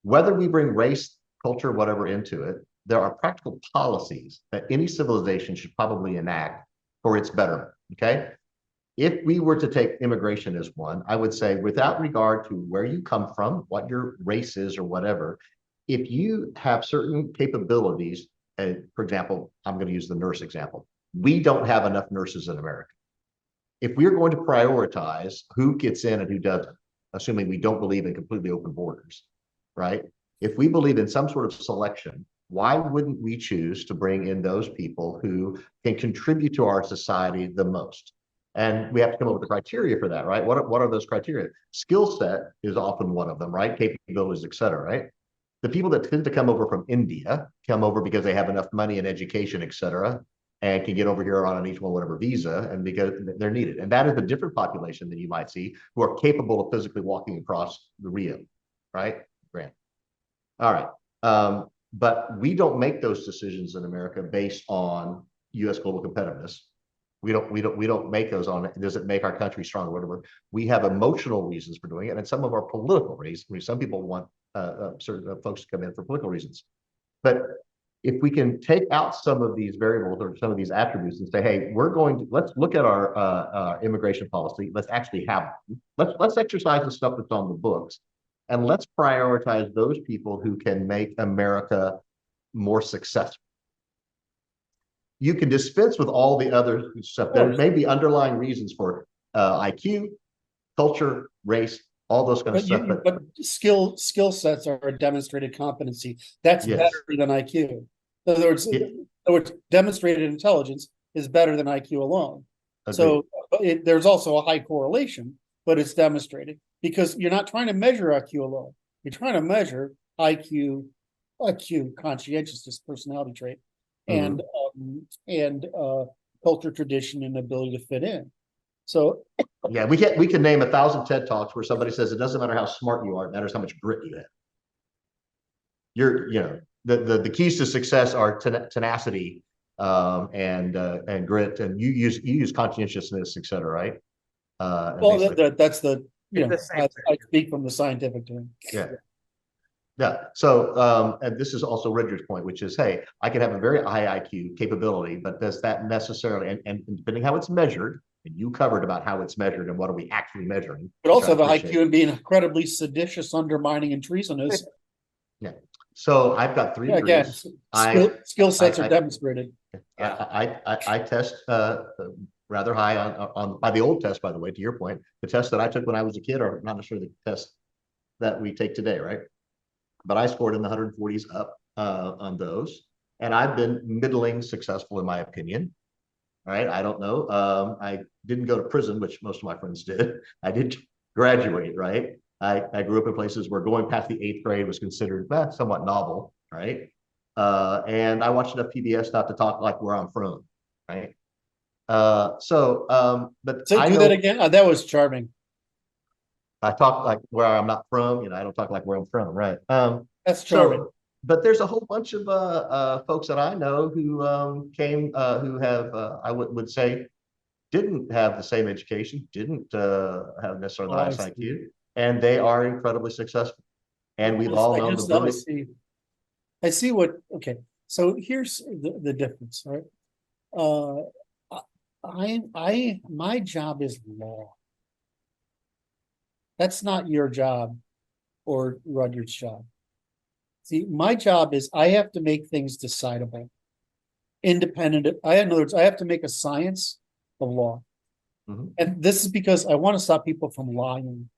whether we bring race, culture, whatever into it, there are practical policies that any civilization should probably enact for its betterment, okay? If we were to take immigration as one, I would say, without regard to where you come from, what your race is or whatever, if you have certain capabilities, for example, I'm going to use the nurse example. We don't have enough nurses in America. If we're going to prioritize who gets in and who doesn't, assuming we don't believe in completely open borders, right? If we believe in some sort of selection, why wouldn't we choose to bring in those people who can contribute to our society the most? And we have to come up with the criteria for that, right? What are those criteria? Skill set is often one of them, right? Capabilities, et cetera, right? The people that tend to come over from India come over because they have enough money and education, et cetera, and can get over here on an H1 whatever visa, and because they're needed. And that is a different population than you might see who are capable of physically walking across the Rio, right? Grant. All right. But we don't make those decisions in America based on U.S. global competitiveness. We don't make those on, does it make our country stronger, whatever. We have emotional reasons for doing it, and some of our political reasons. I mean, some people want certain folks to come in for political reasons. But if we can take out some of these variables or some of these attributes and say, hey, let's look at our immigration policy. Let's actually have let's exercise the stuff that's on the books, and let's prioritize those people who can make America more successful. You can dispense with all the other stuff. There may be underlying reasons for IQ, culture, race, all those kind of stuff. But skill sets are a demonstrated competency. That's better than IQ. In other words, demonstrated intelligence is better than IQ alone. Agreed. So there's also a high correlation, but it's demonstrated because you're not trying to measure IQ alone. You're trying to measure IQ, conscientiousness, personality trait, and culture, tradition, and ability to fit in. So yeah, we can name 1,000 TED Talks where somebody says it doesn't matter how smart you are, it matters how much grit you have. The keys to success are tenacity and grit, and you use conscientiousness, et cetera, right? Well, that's the I speak from the scientific term. Yeah. So, and this is also Richard's point, which is, hey, I can have a very high IQ capability, but does that necessarily, and depending how it's measured, and you covered about how it's measured and what are we actually measuring. But also the IQ and being incredibly seditious, undermining, and treasonous. Yeah. So I've got 3 degrees. Again, skill sets are demonstrated. I test rather high on by the old test, by the way, to your point. The tests that I took when I was a kid are not necessarily the tests that we take today, right? But I scored in the 140s up on those. And I've been middling successful in my opinion. All right. I don't know. I didn't go to prison, which most of my friends did. I did graduate, right? I grew up in places where going past the 8th grade was considered somewhat novel, right? And I watched enough PBS not to talk like where I'm from, right? But so do that again. That was charming. I talk like where I'm not from, I don't talk like where I'm from, right? That's charming. But there's a whole bunch of folks that I know who came, who have, I would say, didn't have the same education, didn't have necessarily the highest IQ, and they are incredibly succcepul. And we've all known the ability. I see what. Okay, so here's the difference, right? My job is law. That's not your job or Rudyard's job. See, my job is I have to make things decidable, independent. In other words, I have to make a science of law. And this is because I want to stop people from lying.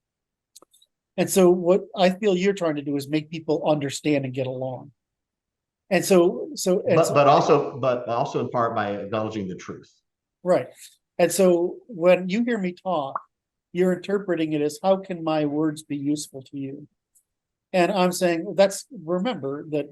And so what I feel you're trying to do is make people understand and get along. And but also in part by acknowledging the truth. Right. And so when you hear me talk, you're interpreting it as how can my words be useful to you? And I'm saying remember that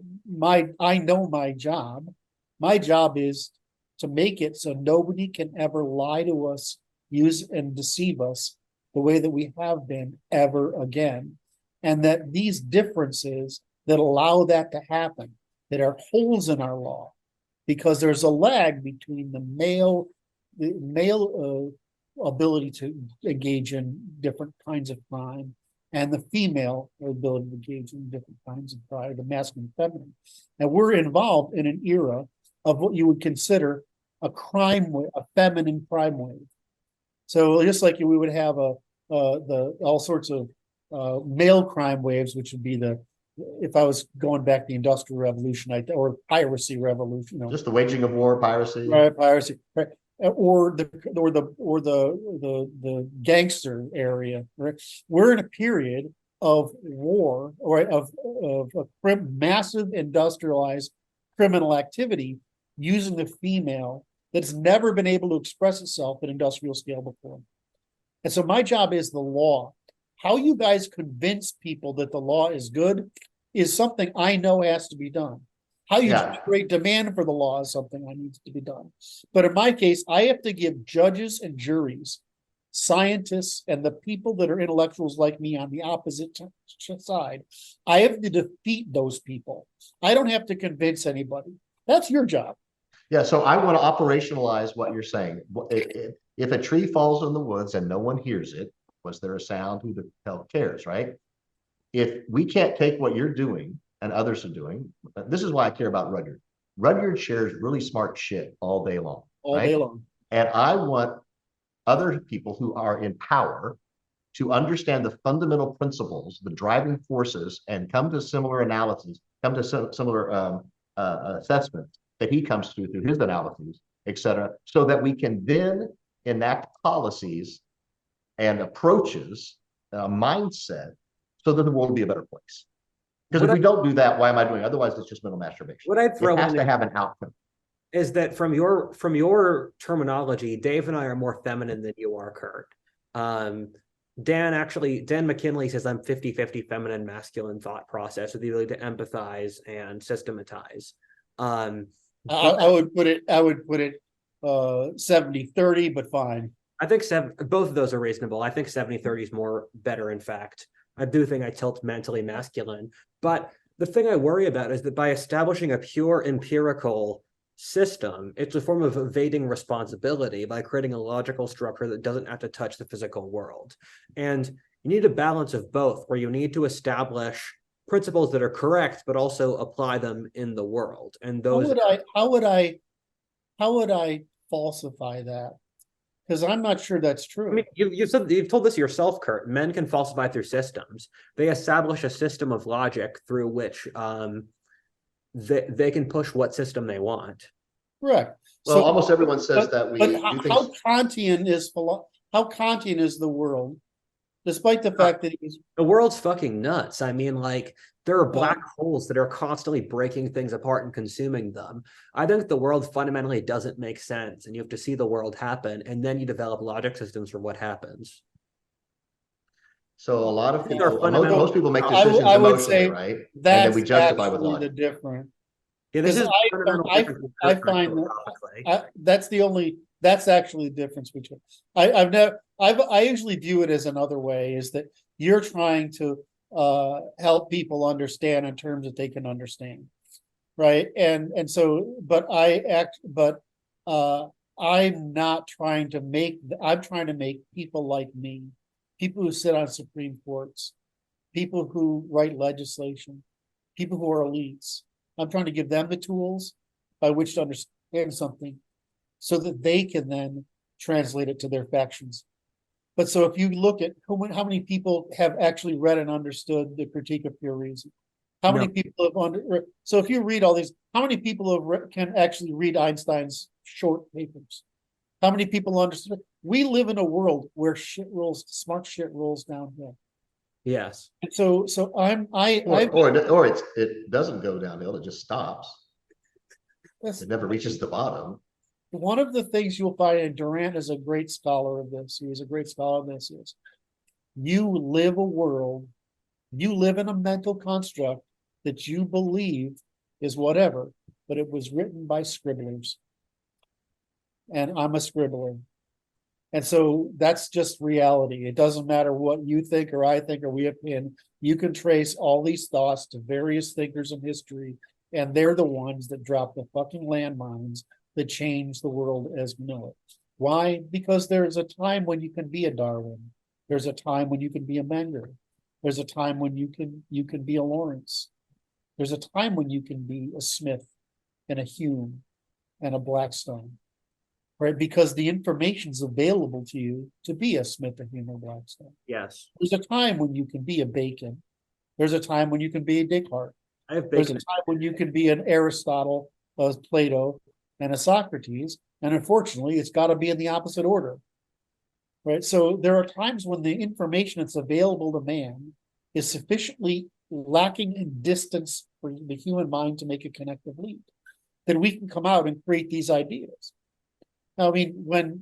I know my job. My job is to make it so nobody can ever lie to us, use and deceive us the way that we have been ever again. And that these differences that allow that to happen, that are holes in our law, because there's a lag between the male ability to engage in different kinds of crime and the female ability to engage in different kinds of crime, the masculine and feminine. And we're involved in an era of what you would consider a crime wave, a feminine crime wave. So just like we would have all sorts of male crime waves, which would be if I was going back the Industrial Revolution or piracy revolution, just the waging of war, piracy, right? Piracy, right? Or the gangster area, right? We're in a period of war, or of massive industrialized criminal activity using the female that's never been able to express itself at industrial scale before. And so my job is the law. How you guys convince people that the law is good is something I know has to be done. How you generate demand for the law is something that needs to be done. But in my case, I have to give judges and juries, scientists, and the people that are intellectuals like me on the opposite side, I have to defeat those people. I don't have to convince anybody. That's your job. Yeah, so I want to operationalize what you're saying. If a tree falls in the woods and no one hears it, was there a sound? Who the hell cares, right? If we can't take what you're doing and others are doing, this is why I care about Rudyard. Rudyard shares really smart shit all day long. All right? day long. And I want other people who are in power to understand the fundamental principles, the driving forces, and come to similar analyses, come to similar assessments that he comes through his analyses, et cetera, so that we can then enact policies and approaches, mindset, so that the world will be a better place. Because if we don't do that, why am I doing it? Otherwise, it's just mental masturbation. What I'd throw it has to have an outcome. Is that from your terminology, Dave and I are more feminine than you are, Curt. Dan McKinley says I'm 50-50 feminine masculine thought process with the ability to empathize and systematize. I would put it 70-30, but fine. I think both of those are reasonable. I think 70-30 is more better, in fact. I do think I tilt mentally masculine. But the thing I worry about is that by establishing a pure empirical system, it's a form of evading responsibility by creating a logical structure that doesn't have to touch the physical world. And you need a balance of both, where you need to establish principles that are correct, but also apply them in the world. And those how would I falsify that? Because I'm not sure that's true. I mean, you've told this yourself, Curt. Men can falsify through systems. They establish a system of logic through which they can push what system they want. Correct. Well, so, almost everyone says that we. But how Kantian is the world, despite the fact that the world's fucking nuts. I mean, like, there are black holes that are constantly breaking things apart and consuming them. I think the world fundamentally doesn't make sense, and you have to see the world happen, and then you develop logic systems for what happens. So a lot of people, most people make decisions emotionally, right? And then we justify with logic. The different. Yeah, this is I find that's actually the difference between. I usually view it as another way, is that you're trying to help people understand in terms that they can understand, right? And so, I'm not trying to make. I'm trying to make people like me, people who sit on Supreme Courts, people who write legislation, people who are elites. I'm trying to give them the tools by which to understand something so that they can then translate it to their factions. But so if you look at how many people have actually read and understood the Critique of Pure Reason, how many people have so if you read all these, how many people can actually read Einstein's short papers? How many people understand? We live in a world where smart shit rolls downhill. Yes. And so it doesn't go downhill, it just stops. It never reaches the bottom. One of the things you'll find, and Durant is a great scholar of this, is you live in a mental construct that you believe is whatever, but it was written by scribblers. And I'm a scribbler. And so that's just reality. It doesn't matter what you think or I think or we opinion. You can trace all these thoughts to various thinkers in history, and they're the ones that drop the fucking landmines that change the world as we know it. Why? Because there's a time when you can be a Darwin. There's a time when you can be a Menger. There's a time when you can be a Lawrence. There's a time when you can be a Smith and a Hume and a Blackstone. Right, because the information's available to you to be a Smith, a Hume, or Blackstone. Yes. There's a time when you can be a Bacon. There's a time when you can be a Descartes. I have Bacon. There's a time when you can be an Aristotle, a Plato, and a Socrates. And unfortunately, it's got to be in the opposite order. Right. So there are times when the information that's available to man is sufficiently lacking in distance for the human mind to make a connective leap, that we can come out and create these ideas. I mean, when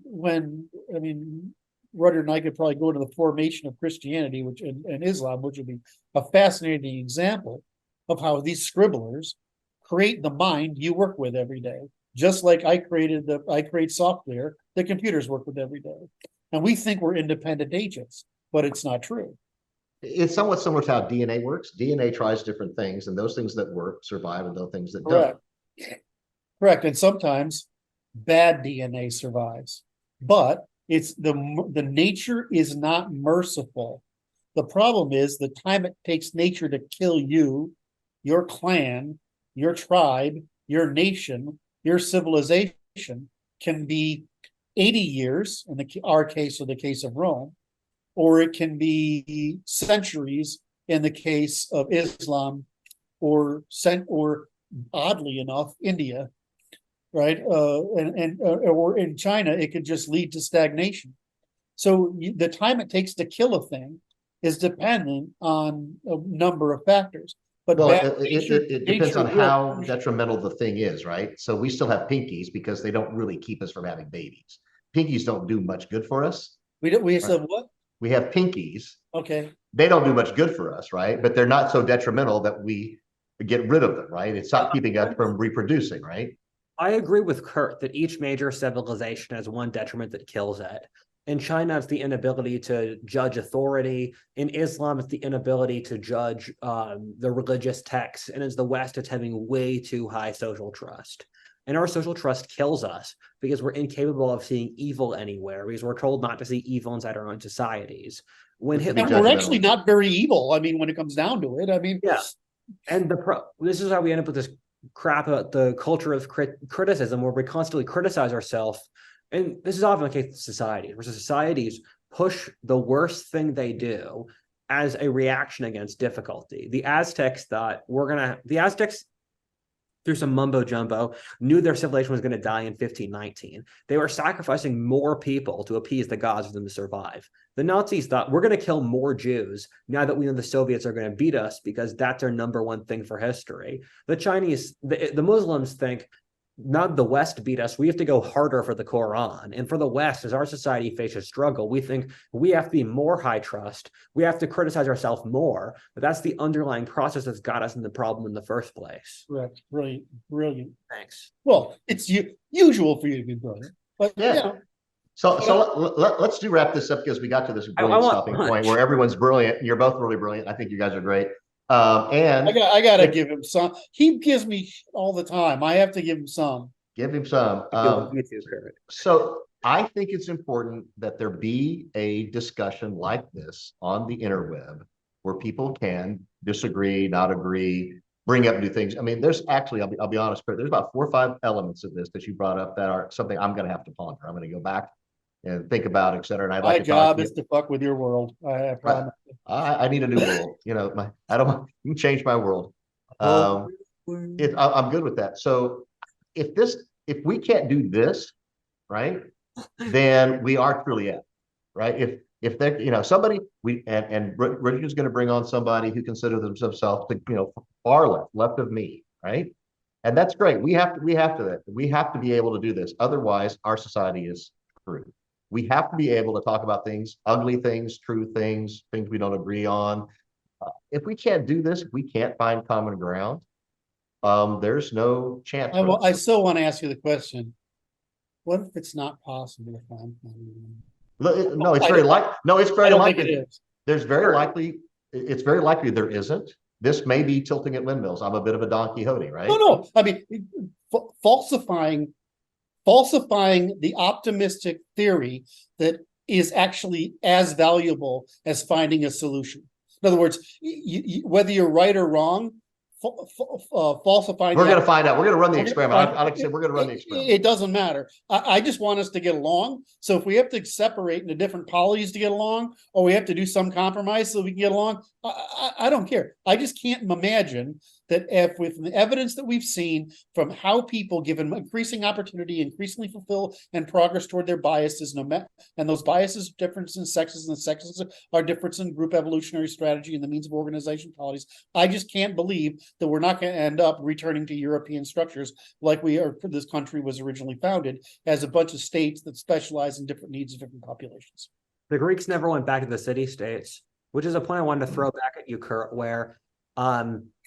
Rudder and I could probably go into the formation of Christianity, and Islam, which would be a fascinating example of how these scribblers create the mind you work with every day. Just like I create software that computers work with every day. And we think we're independent agents, but it's not true. It's somewhat similar to how DNA works. DNA tries different things, and those things that work survive, and those things that don't. Correct. And sometimes bad DNA survives, but it's the nature is not merciful. The problem is the time it takes nature to kill you, your clan, your tribe, your nation, your civilization can be 80 years, in our case or the case of Rome, or it can be centuries in the case of Islam, or oddly enough, India, right? Or in China, it could just lead to stagnation. So the time it takes to kill a thing is dependent on a number of factors. But well, it depends on how detrimental the thing is, right? So we still have pinkies because they don't really keep us from having babies. Pinkies don't do much good for us. We said what? We have pinkies. Okay. They don't do much good for us, right? But they're not so detrimental that we get rid of them, right? It's not keeping us from reproducing, right? I agree with Curt that each major civilization has one detriment that kills it. In China, it's the inability to judge authority. In Islam, it's the inability to judge the religious texts. And in the West, it's having way too high social trust. And our social trust kills us because we're incapable of seeing evil anywhere, because we're told not to see evil inside our own societies. And we're actually not very evil. I mean, when it comes down to it, I mean, yeah. And this is how we end up with this crap about the culture of criticism, where we constantly criticize ourselves. And this is often the case with societies, where societies push the worst thing they do as a reaction against difficulty. The Aztecs thought the Aztecs, through some mumbo jumbo, knew their civilization was going to die in 1519. They were sacrificing more people to appease the gods for them to survive. The Nazis thought, we're going to kill more Jews now that we know the Soviets are going to beat us, because that's our number one thing for history. The Chinese, the Muslims think, not the West beat us, we have to go harder for the Quran. And for the West, as our society faces struggle, we think we have to be more high trust, we have to criticize ourselves more, but that's the underlying process that's got us in the problem in the first place. Right. Brilliant. Thanks. Well, it's usual for you to be brilliant, but yeah. You know. So let's wrap this up, because we got to this brilliant stopping point where everyone's brilliant. You're both really brilliant. I think you guys are great. And I gotta give him some. He gives me all the time. I have to give him some. Give him some. So I think it's important that there be a discussion like this on the interweb, where people can disagree, not agree, bring up new things. I mean, there's actually, I'll be honest, there's about 4 or 5 elements of this that you brought up that are something I'm going to have to ponder. I'm going to go back and think about, et cetera. And I'd like my job is to fuck with your world. I promise. I need a new world. You know, I don't want, you can change my world. I'm good with that. So if we can't do this, right, then we are truly at, right? If they're, you know, somebody, and Richard's going to bring on somebody who considers themselves to, you know, far left of me, right? And that's great. We have to be able to do this. Otherwise, our society is screwed. We have to be able to talk about things, ugly things, true things, things we don't agree on. If we can't do this, if we can't find common ground, there's no chance. I still want to ask you the question: what if it's not possible to find common ground? No, it's very likely. No, it's very likely. It is. There's very likely. It's very likely there isn't. This may be tilting at windmills. I'm a bit of a Don Quixote, right? No. I mean, falsifying the optimistic theory that is actually as valuable as finding a solution. In other words, whether you're right or wrong, falsifying. We're going to find out. We're going to run the experiment. I like to say we're going to run the experiment. It doesn't matter. I just want us to get along. So if we have to separate into different polities to get along, or we have to do some compromise so we can get along, I don't care. I just can't imagine that if, with the evidence that we've seen from how people, given increasing opportunity, increasingly fulfill and progress toward their biases, and those biases difference in sexes, and the sexes are difference in group evolutionary strategy and the means of organization policies. I just can't believe that we're not going to end up returning to European structures like this country was originally founded, as a bunch of states that specialize in different needs of different populations. The Greeks never went back to the city-states, which is a point I wanted to throw back at you, Curt, where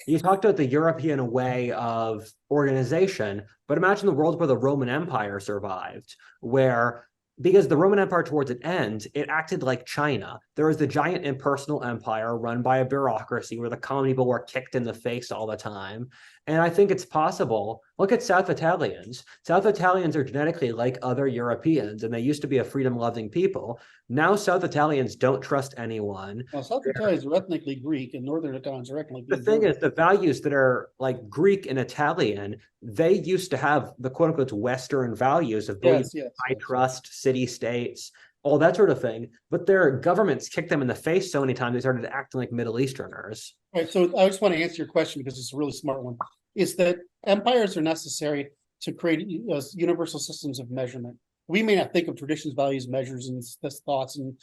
you talked about the European way of organization, but imagine the world where the Roman Empire survived, where, because the Roman Empire towards its end, it acted like China. there was the giant impersonal empire run by a bureaucracy where the common people were kicked in the face all the time. And I think it's possible. Look at South Italians. South Italians are genetically like other Europeans, and they used to be a freedom-loving people. Now South Italians don't trust anyone. Well, South Italians are ethnically Greek, and Northern Italians are ethnically The thing is, the values that are like Greek and Italian, they used to have the quote unquote Western values of belief, I trust, city states, all that sort of thing. But their governments kicked them in the face so many times they started acting like Middle Easterners. Right. So I just want to answer your question because it's a really smart one. Is that empires are necessary to create universal systems of measurement. We may not think of traditions, values, measures, and thoughts and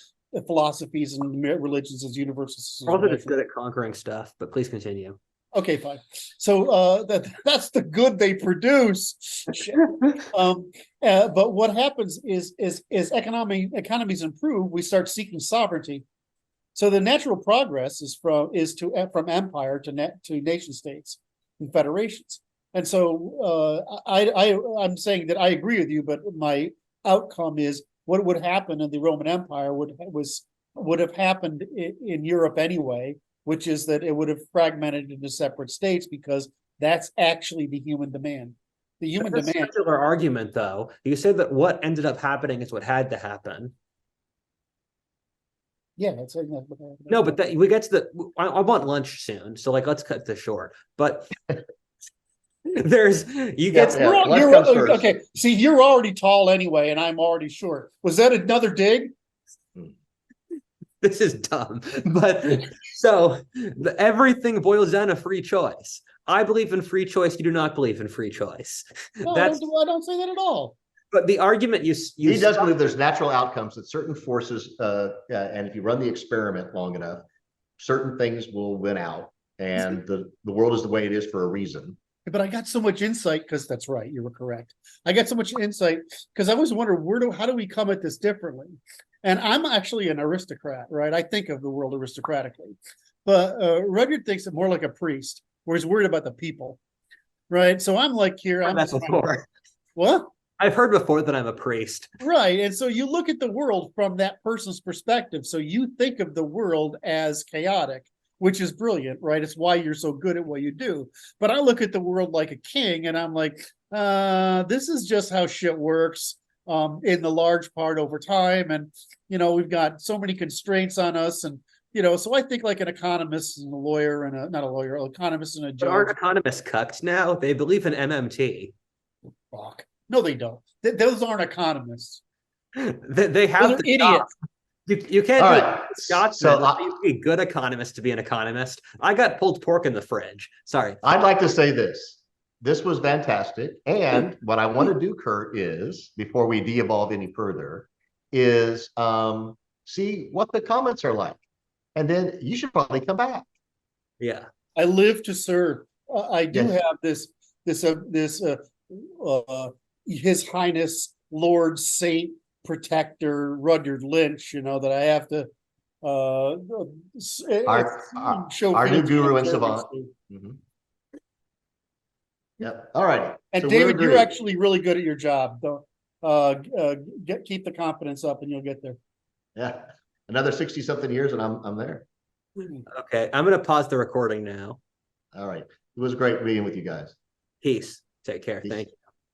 philosophies and religions as universal systems. We're also just good at conquering stuff, but please continue. Okay, fine. So that's the good they produce. But what happens is economies improve, we start seeking sovereignty. So the natural progress is from empire to nation states and federations. And so I'm saying that I agree with you, but my outcome is what would happen in the Roman Empire would have happened in Europe anyway, which is that it would have fragmented into separate states because that's actually the human demand. The human demand. That's a circular argument, though. You said that what ended up happening is what had to happen. Yeah, that's what happened. No, but we get to the. I want lunch soon, so like let's cut this short. But there's you get. Okay, see, you're already tall anyway, and I'm already short. Was that another dig? This is dumb, but so everything boils down to free choice. I believe in free choice. You do not believe in free choice. No, I don't say that at all. But the argument he does believe there's natural outcomes that certain forces, and if you run the experiment long enough, certain things will win out, and the world is the way it is for a reason. But I got so much insight because that's right. You were correct. I got so much insight because I was wondering how do we come at this differently? And I'm actually an aristocrat, right? I think of the world aristocratically, but Rudyard thinks it more like a priest, where he's worried about the people, right? So I'm like here. I'm before. What? I've heard before that I'm a priest. Right. And so you look at the world from that person's perspective. So you think of the world as chaotic, which is brilliant, right? It's why you're so good at what you do. But I look at the world like a king and I'm like, this is just how shit works in the large part over time. And, we've got so many constraints on us. And, so I think like an economist and a lawyer and not a lawyer, an economist and a judge. But aren't economists cucked now? They believe in MMT. Fuck. No, they don't. Those aren't economists. They have the idiots. You can't be Scotsman. So you be a good economist to be an economist. I got pulled pork in the fridge. Sorry. I'd like to say this. This was fantastic. And what I want to do, Curt, is before we de-evolve any further, is see what the comments are like. And then you should probably come back. Yeah. I live to serve. I do have this His Highness Lord Saint Protector Rudyard Lynch, that I have to show our new guru and savant. Mm-hmm. Yep. All right. And so David, you're actually really good at your job. Keep the confidence up, and you'll get there. Yeah. Another 60-something years, and I'm there. Okay, I'm going to pause the recording now. All right. It was great being with you guys. Peace. Take care. Peace. Thank you.